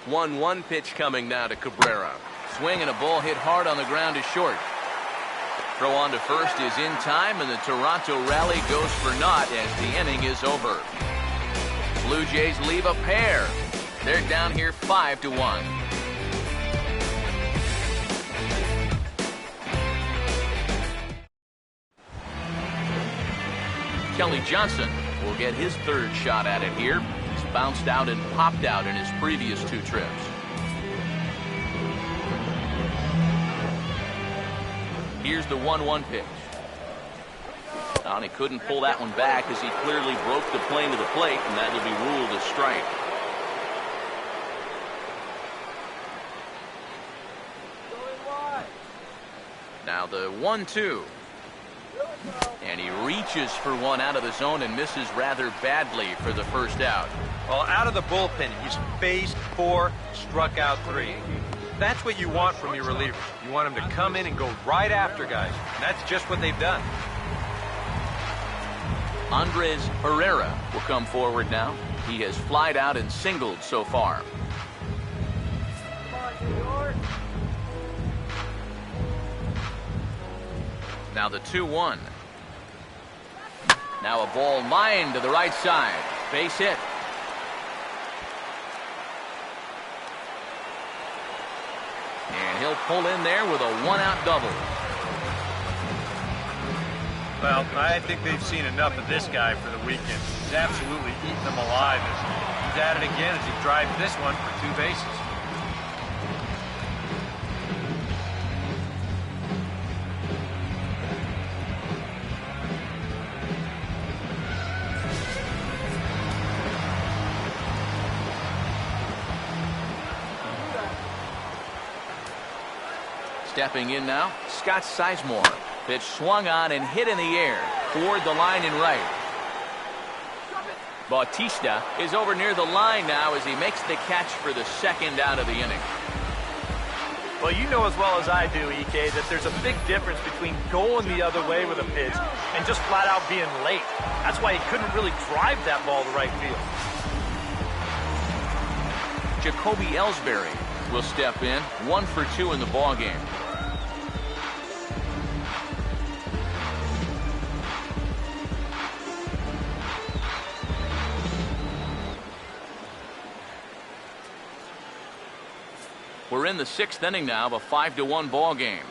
1-1 pitch coming now to Cabrera. Swing and a ball hit hard on the ground to short. Throw on to first is in time, and the Toronto rally goes for naught as the inning is over. Blue Jays leave a pair. They're down here 5-1. Kelly Johnson will get his 3rd shot at it here. He's bounced out and popped out in his previous 2 trips. Here's the 1-1 pitch. And he couldn't pull that one back as he clearly broke the plane to the plate, and that will be ruled a strike. Now the 1-2. And he reaches for 1 out of the zone and misses rather badly for the first out. Well, out of the bullpen, he's faced 4, struck out 3. That's what you want from your relievers. You want them to come in and go right after guys. And that's just what they've done. Andres Herrera will come forward now. He has flied out and singled so far. Now the 2-1. Now a ball lined to the right side. Base hit. And he'll pull in there with a 1-out double. Well, I think they've seen enough of this guy for the weekend. He's absolutely eaten them alive. He's at it again as he drives this one for 2 bases. Stepping in now, Scott Sizemore. Pitch swung on and hit in the air toward the line and right. Bautista is over near the line now as he makes the catch for the second out of the inning. Well, you know as well as I do, EK, that there's a big difference between going the other way with a pitch and just flat out being late. That's why he couldn't really drive that ball to right field. Jacoby Ellsbury will step in, 1 for 2 in the ball game. We're in the 6th inning now of a 5-1 ball game.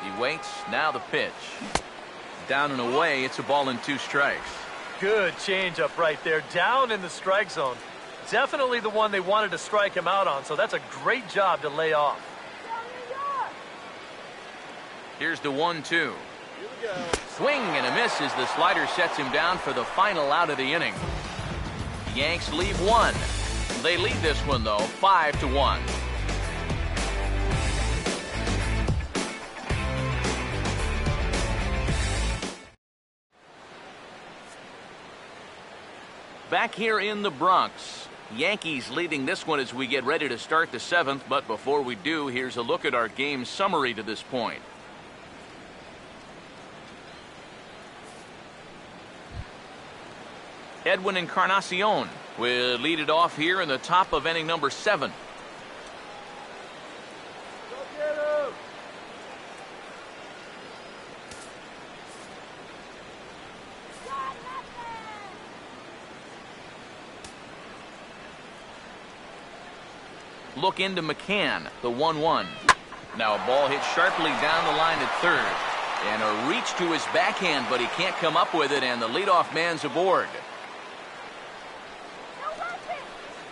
He waits. Now the pitch. Down and away. It's a ball and 2 strikes. Good changeup right there, down in the strike zone. Definitely the one they wanted to strike him out on, so that's a great job to lay off. Here's the 1-2. Swing and a miss as the slider sets him down for the final out of the inning. Yanks leave 1. They lead this one, though, 5-1. Back here in the Bronx, Yankees leading this one as we get ready to start the 7th. But before we do, here's a look at our game summary to this point. Edwin Encarnacion will lead it off here in the top of inning number 7. Look into McCann, the 1-1. Now a ball hit sharply down the line at third. And a reach to his backhand, but he can't come up with it, and the leadoff man's aboard.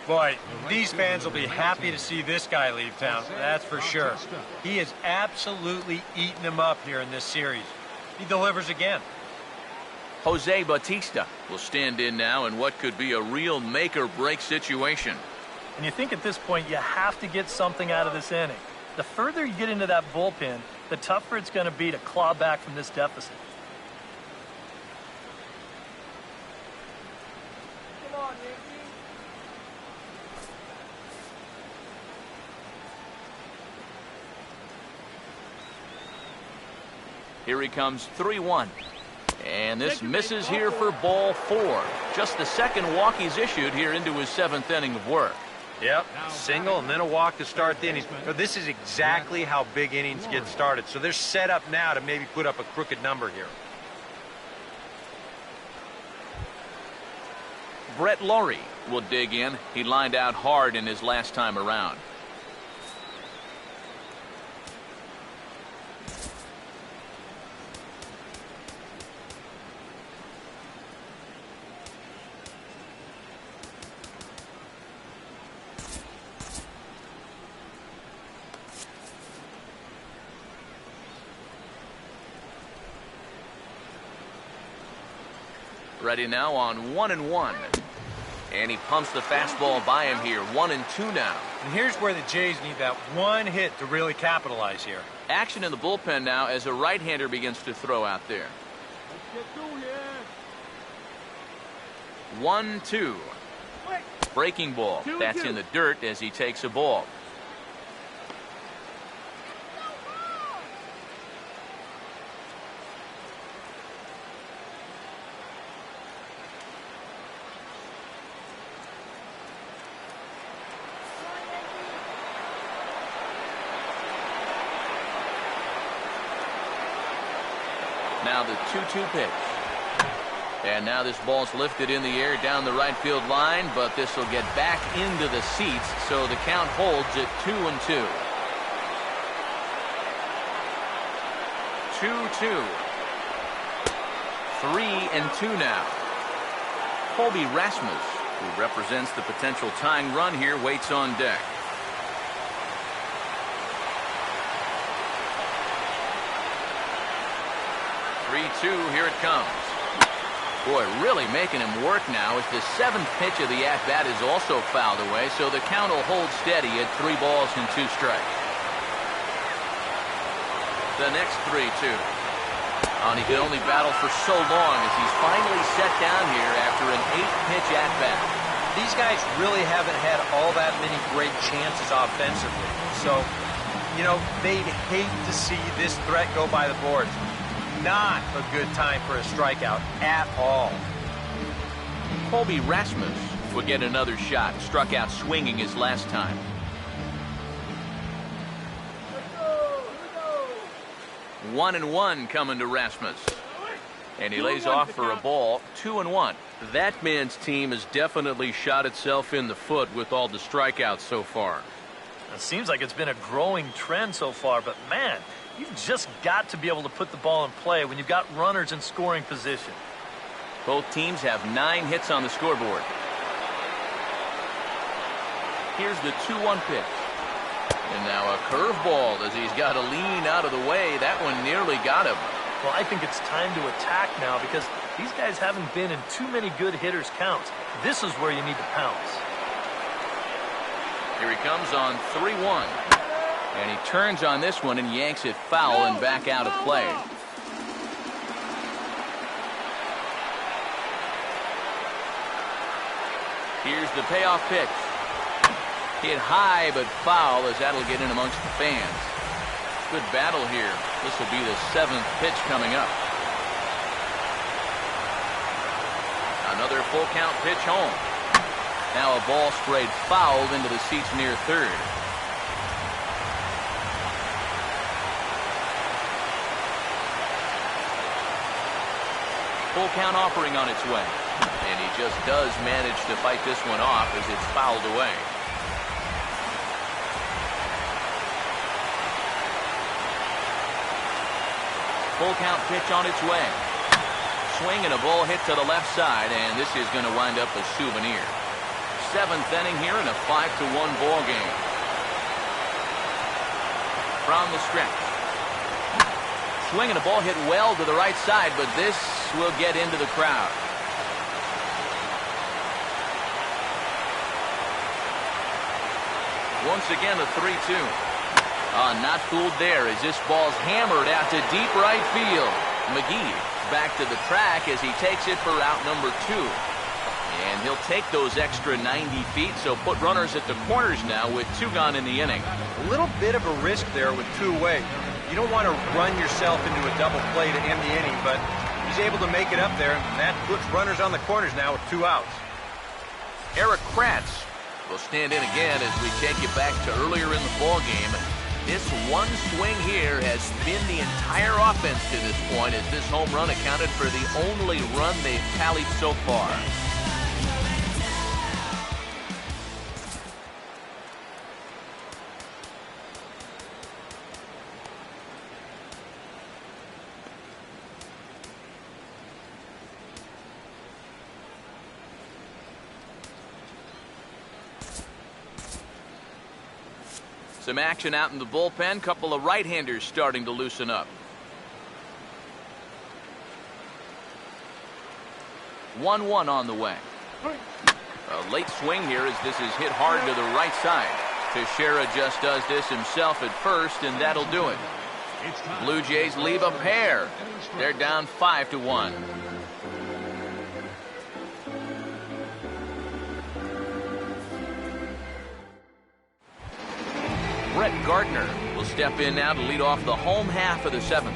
Boy, these fans will be happy to see this guy leave town, that's for sure. He has absolutely eaten them up here in this series. He delivers again. Jose Bautista will stand in now in what could be a real make-or-break situation. And you think at this point you have to get something out of this inning. The further you get into that bullpen, the tougher it's going to be to claw back from this deficit. Come on, Yankee. Here he comes, 3-1. And this misses here for ball 4. Just the second walk he's issued here into his 7th inning of work. Yep, single and then a walk to start the innings. This is exactly how big innings get started. So they're set up now to maybe put up a crooked number here. Brett Laurie will dig in. He lined out hard in his last time around. Ready now on 1-1. And he pumps the fastball by him here. 1-2 now. And here's where the Jays need that one hit to really capitalize here. Action in the bullpen now as a right-hander begins to throw out there. Let's get through here. 1-2. Breaking ball. That's in the dirt as he takes a ball. Now the 2-2 pitch. And now this ball's lifted in the air down the right field line, but this will get back into the seats, so the count holds at 2-2. 2-2. 3-2 now. Colby Rasmus, who represents the potential tying run here, waits on deck. Here it comes. Boy, really making him work now as the 7th pitch of the at-bat is also fouled away, so the count will hold steady at 3 balls and 2 strikes. The next 3-2. And he could only battle for so long as he's finally set down here after an 8-pitch at-bat. These guys really haven't had all that many great chances offensively. So, you know, they'd hate to see this threat go by the boards. Not a good time for a strikeout at all. Colby Rasmus would get another shot. Struck out swinging his last time. Let's go. 1-1 coming to Rasmus. And he lays off for a ball. 2-1. That man's team has definitely shot itself in the foot with all the strikeouts so far. It seems like it's been a growing trend so far, but man, you've just got to be able to put the ball in play when you've got runners in scoring position. Both teams have 9 hits on the scoreboard. Here's the 2-1 pitch. And now a curveball as he's got to lean out of the way. That one nearly got him. Well, I think it's time to attack now because these guys haven't been in too many good hitters' counts. This is where you need to pounce. Here he comes on 3-1. And he turns on this one and yanks it foul and back out of play. Here's the payoff pitch. Hit high but foul as that'll get in amongst the fans. Good battle here. This will be the 7th pitch coming up. Another full count pitch home. Now a ball sprayed fouled into the seats near third. Full count offering on its way. And he just does manage to fight this one off as it's fouled away. Full count pitch on its way. Swing and a ball hit to the left side, and this is going to wind up a souvenir. 7th inning here in a 5-1 ball game. From the stretch. Swing and a ball hit well to the right side, but this will get into the crowd. Once again, a 3-2. Not fooled there as this ball's hammered out to deep right field. McGee back to the track as he takes it for out number 2. And he'll take those extra 90 feet, so put runners at the corners now with 2 gone in the inning. A little bit of a risk there with 2 away. You don't want to run yourself into a double play to end the inning, but he's able to make it up there, and that puts runners on the corners now with 2 outs. Eric Kratz will stand in again as we take you back to earlier in the ball game. This one swing here has been the entire offense to this point, as this home run accounted for the only run they've tallied so far. Some action out in the bullpen. Couple of right-handers starting to loosen up. 1-1 on the way. A late swing here as this is hit hard to the right side. Teixeira just does this himself at first, and that'll do it. Blue Jays leave a pair. They're down 5-1. Brett Gardner will step in now to lead off the home half of the 7th.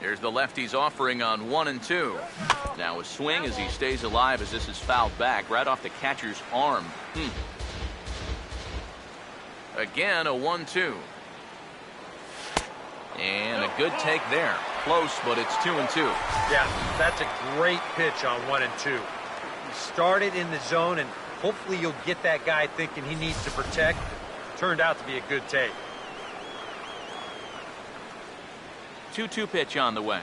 Here's the lefty's offering on 1-2. Now a swing as he stays alive as this is fouled back right off the catcher's arm. Again, a 1-2. And a good take there. close, but it's 2-2. Yeah, that's a great pitch on 1-2. You started in the zone, and hopefully you'll get that guy thinking he needs to protect. Turned out to be a good take. 2-2 pitch on the way.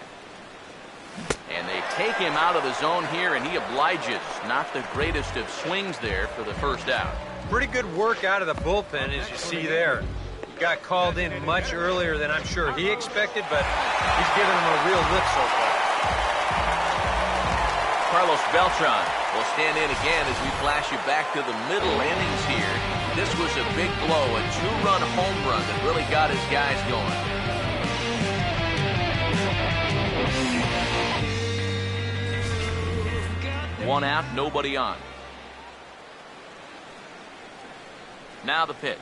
And they take him out of the zone here, and he obliges. Not the greatest of swings there for the first out. Pretty good work out of the bullpen, as you see there. He got called in much earlier than I'm sure he expected, but he's given him a real lift so far. Carlos Beltran will stand in again as we flash you back to the middle innings here. This was a big blow, a two-run home run that really got his guys going. One out, nobody on. Now the pitch.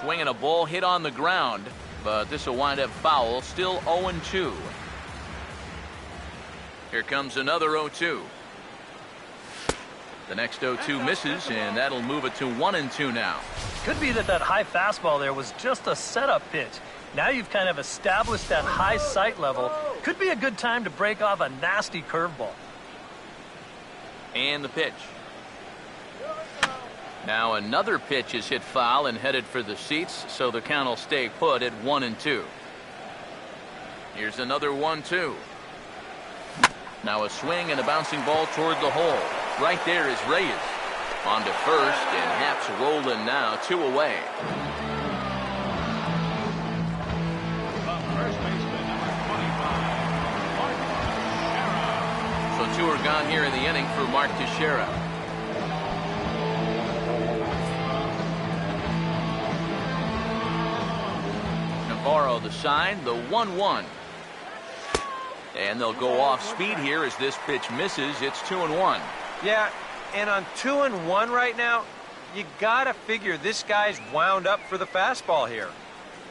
Swinging a ball hit on the ground, but this will wind up foul. Still 0-2. Here comes another 0-2. The next 0-2 misses, and that'll move it to 1-2 now. Could be that high fastball there was just a setup pitch. Now you've kind of established that high sight level. Could be a good time to break off a nasty curveball. And the pitch. Now another pitch is hit foul and headed for the seats, so the count will stay put at 1-2. Here's another 1-2. Now a swing and a bouncing ball toward the hole. Right there is Reyes. On to first, and Haps rolling now, 2 away. So 2 are gone here in the inning for Mark Teixeira. Navarro the sign, the 1-1. And they'll go off speed here as this pitch misses. It's 2-1. Yeah, and on 2-1 right now, you gotta figure this guy's wound up for the fastball here.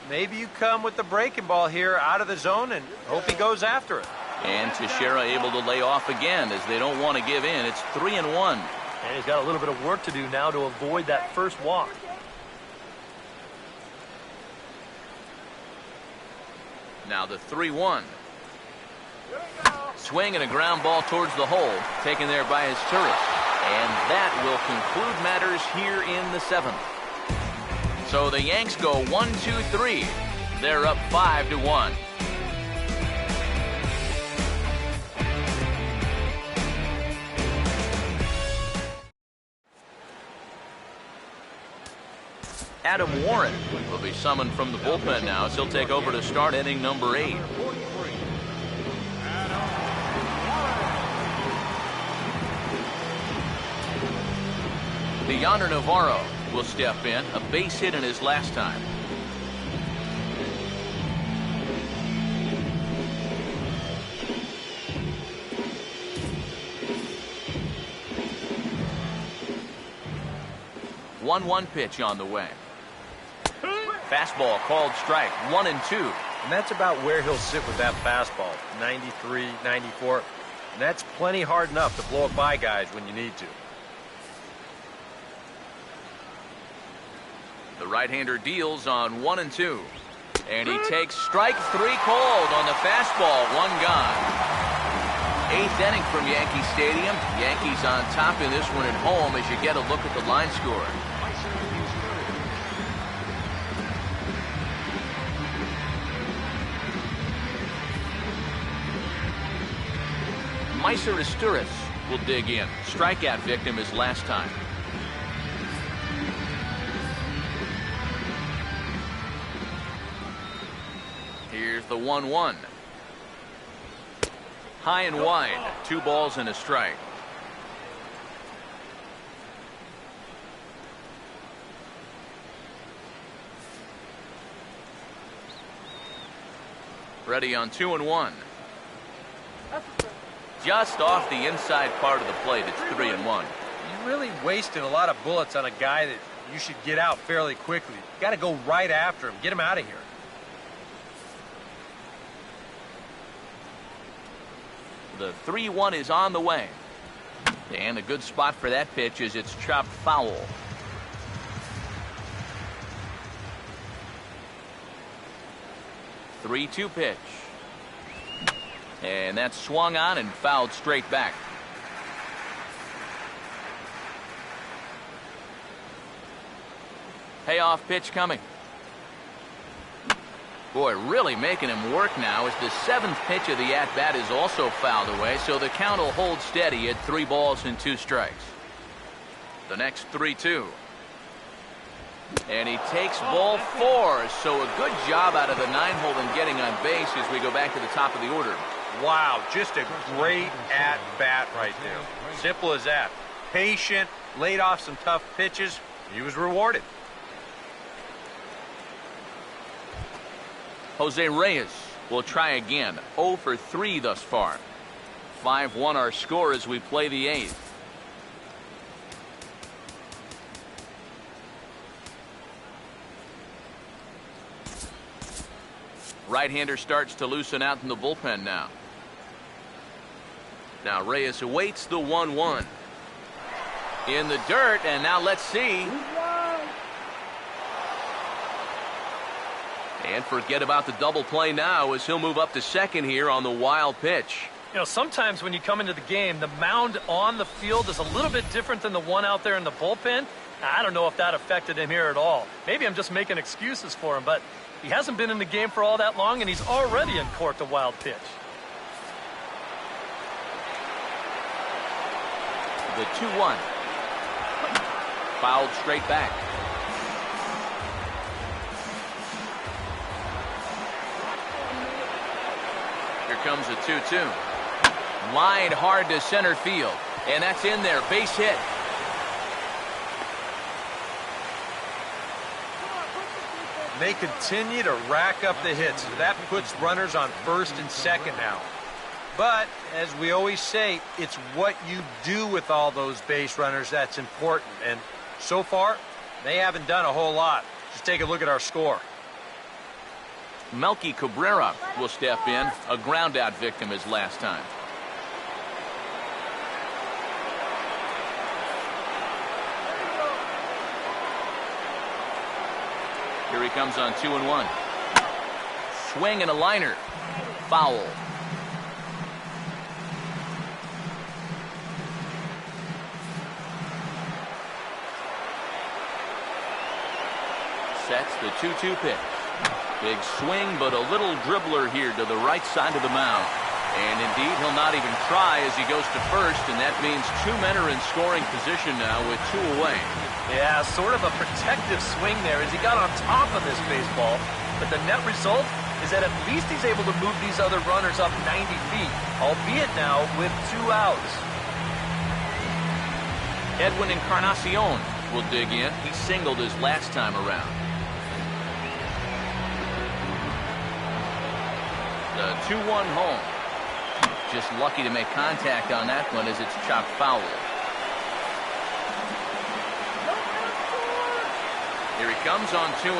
Maybe you come with the breaking ball here out of the zone and hope he goes after it. And Teixeira able to lay off again as they don't want to give in. It's 3-1. And he's got a little bit of work to do now to avoid that first walk. Now the 3-1. Swing and a ground ball towards the hole, taken there by his turret. And that will conclude matters here in the 7th. So the Yanks go 1-2-3. They're up 5-1. Adam Warren will be summoned from the bullpen now as he'll take over to start inning number 8. Yonder Navarro will step in, a base hit in his last time. One pitch on the way. Fastball called strike, 1-2. And that's about where he'll sit with that fastball, 93, 94. And that's plenty hard enough to blow it by guys when you need to. The right-hander deals on 1-2. And he takes strike 3 called on the fastball, 1 gone. 8th inning from Yankee Stadium. Yankees on top in this one at home as you get a look at the line score. Meiser will dig in. Strikeout victim his last time. Here's the 1-1. High and wide. 2 balls and a strike. Ready on 2-1. Just off the inside part of the plate. It's 3-1. You really wasted a lot of bullets on a guy that you should get out fairly quickly. You got to go right after him. Get him out of here. The 3-1 is on the way. And a good spot for that pitch as it's chopped foul. 3-2 pitch. And that's swung on and fouled straight back. Payoff pitch coming. Boy, really making him work now as the 7th pitch of the at-bat is also fouled away, so the count will hold steady at 3 balls and 2 strikes. The next 3-2. And he takes ball 4, so a good job out of the 9-hole in getting on base as we go back to the top of the order. Wow, just a great at-bat right there. Simple as that. Patient, laid off some tough pitches. He was rewarded. Jose Reyes will try again. 0 for 3 thus far. 5-1 our score as we play the 8th. Right-hander starts to loosen out in the bullpen now. Now Reyes awaits the 1-1. In the dirt, and now let's see. And forget about the double play now as he'll move up to second here on the wild pitch. You know, sometimes when you come into the game, the mound on the field is a little bit different than the one out there in the bullpen. I don't know if that affected him here at all. Maybe I'm just making excuses for him, but he hasn't been in the game for all that long, and he's already in court the wild pitch. The 2-1. Fouled straight back. Here comes a 2-2. Line hard to center field. And that's in there. Base hit. They continue to rack up the hits. That puts runners on first and second now. But, as we always say, it's what you do with all those base runners that's important. And so far, they haven't done a whole lot. Just take a look at our score. Melky Cabrera will step in. A ground-out victim his last time. Here he comes on 2-1. Swing and a liner. Foul. Sets the 2-2 pitch. Big swing, but a little dribbler here to the right side of the mound. And indeed, he'll not even try as he goes to first, and that means 2 men are in scoring position now with 2 away. Yeah, sort of a protective swing there as he got on top of this baseball. But the net result is that at least he's able to move these other runners up 90 feet, albeit now with 2 outs. Edwin Encarnacion will dig in. He singled his last time around. The 2-1 home. Just lucky to make contact on that one as it's chopped foul. Here he comes on 2-2.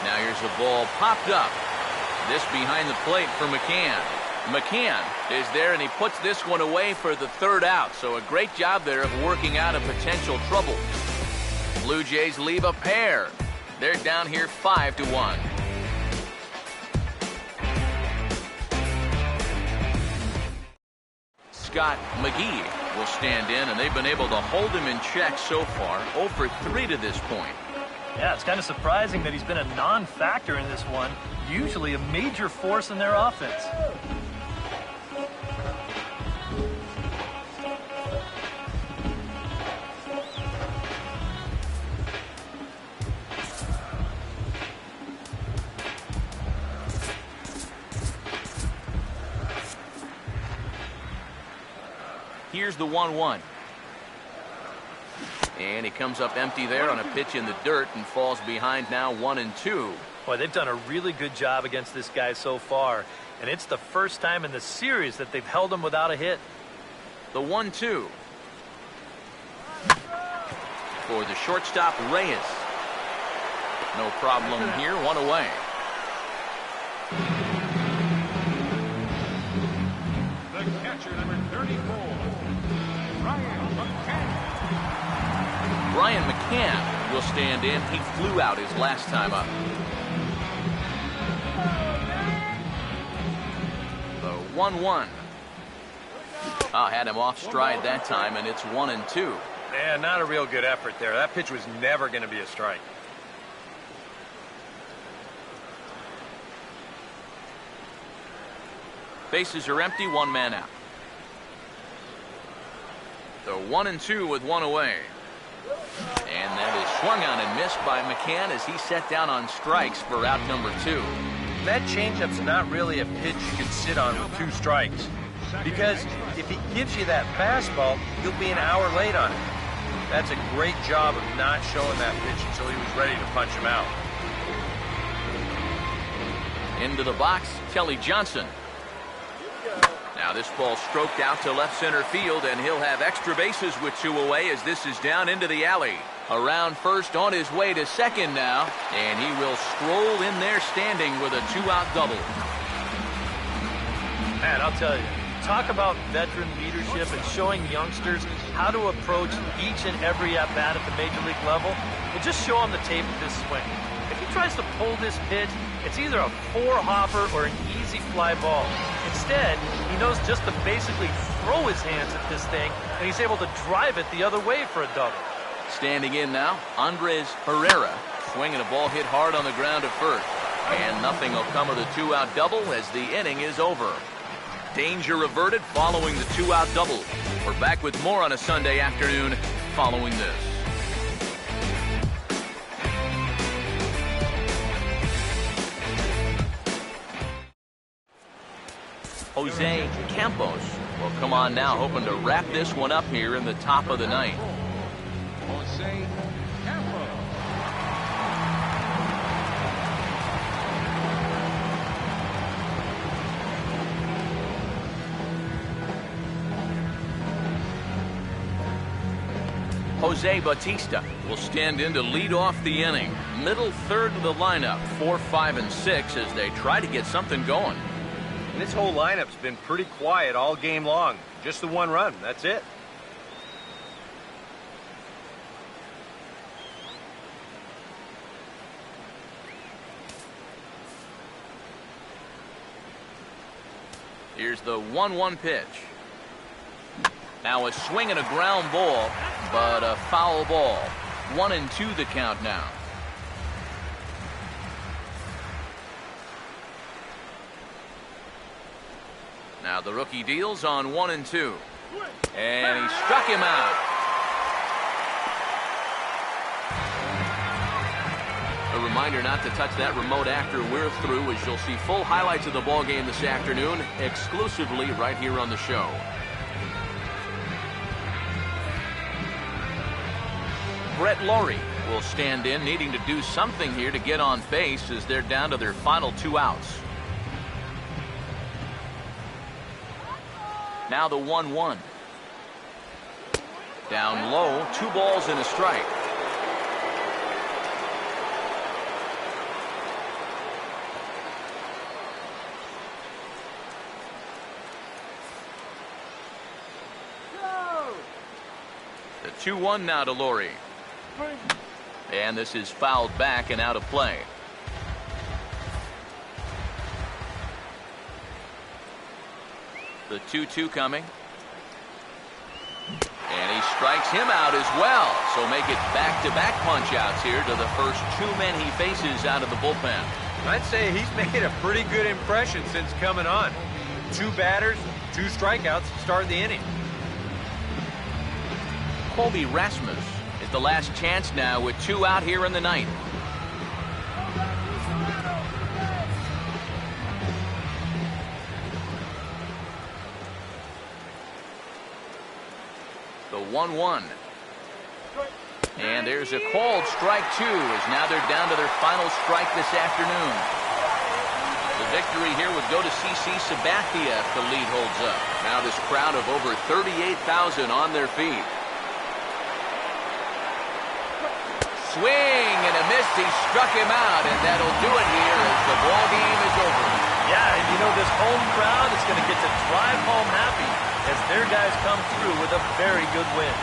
Now here's a ball popped up. This behind the plate for McCann. McCann is there, and he puts this one away for the 3rd out. So a great job there of working out a potential trouble. Blue Jays leave a pair. They're down here 5-1. Scott McGee will stand in, and they've been able to hold him in check so far. 0 for 3 to this point. Yeah, it's kind of surprising that he's been a non-factor in this one. Usually a major force in their offense. Here's the 1-1. And he comes up empty there on a pitch in the dirt and falls behind now 1-2. Boy, they've done a really good job against this guy so far. And it's the first time in the series that they've held him without a hit. The 1-2. For the shortstop, Reyes. No problem here, 1 away. The catcher, number 34, Brian McCann will stand in. He flew out his last time up. 1-1. Oh, had him off stride that time, and it's 1-2. Yeah, not a real good effort there. That pitch was never going to be a strike. Bases are empty, one man out. So 1-2 with one away. And that is swung on and missed by McCann as he set down on strikes for out number 2. That changeup's not really a pitch you can sit on with 2 strikes. Because if he gives you that fastball, you'll be an hour late on it. That's a great job of not showing that pitch until he was ready to punch him out. Into the box, Kelly Johnson. Now this ball stroked out to left center field, and he'll have extra bases with 2 away as this is down into the alley. Around first, on his way to second now, and he will stroll in there standing with a 2-out double. Man, I'll tell you, talk about veteran leadership and showing youngsters how to approach each and every at-bat at the major league level. Well, just show him the tape of this swing. If he tries to pull this pitch, it's either a 4-hopper or an easy fly ball. Instead, he knows just to basically throw his hands at this thing, and he's able to drive it the other way for a double. Standing in now, Andres Herrera, swinging a ball hit hard on the ground at first. And nothing will come of the 2-out double as the inning is over. Danger averted following the 2-out double. We're back with more on a Sunday afternoon following this. Jose Campos will come on now, hoping to wrap this one up here in the top of the ninth. Jose Campos. Jose Bautista will stand in to lead off the inning. Middle third of the lineup, 4, 5, and 6 as they try to get something going. And this whole lineup's been pretty quiet all game long. Just the 1 run, that's it. Here's the 1-1 pitch. Now a swing and a ground ball, but a foul ball. 1-2 the count now. Now the rookie deals on 1-2. And he struck him out. A reminder not to touch that remote after we're through, as you'll see full highlights of the ball game this afternoon exclusively right here on the show. Brett Laurie will stand in, needing to do something here to get on base as they're down to their final 2 outs. Now the 1-1. Down low, 2 balls and a strike. The 2-1 now to Laurie. And this is fouled back and out of play. The 2-2 coming. And he strikes him out as well. So make it back-to-back punch-outs here to the first 2 men he faces out of the bullpen. I'd say he's made a pretty good impression since coming on. 2 batters, 2 strikeouts to start the inning. Colby Rasmus is the last chance now with 2 out here in the ninth. The 1-1. And there's a called strike 2 as now they're down to their final strike this afternoon. The victory here would go to CC Sabathia if the lead holds up. Now this crowd of over 38,000 on their feet. Swing and a miss. He struck him out, and that'll do it here as the ball game is over. Yeah, and you know this home crowd is going to get to drive home happy as their guys come through with a very good win.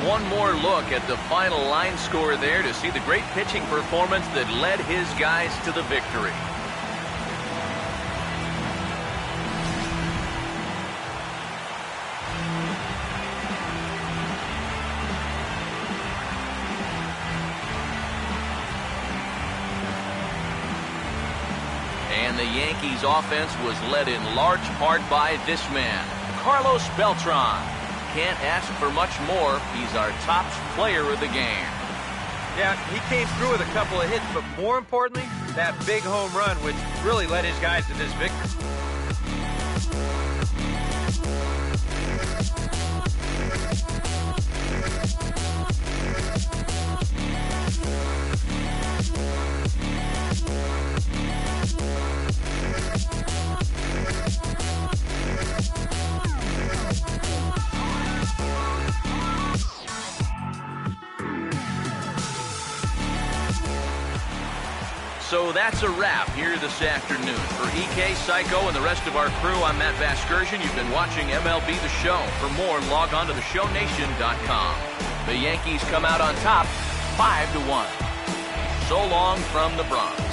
One more look at the final line score there to see the great pitching performance that led his guys to the victory. And the Yankees offense was led in large part by this man, Carlos Beltran. Can't ask for much more. He's our top player of the game. Yeah, he came through with a couple of hits, but more importantly, that big home run, which really led his guys to this victory. So that's a wrap here this afternoon. For EK, Psycho, and the rest of our crew, I'm Matt Vasgersian. You've been watching MLB The Show. For more, log on to theshownation.com. The Yankees come out on top, 5-1. So long from the Bronx.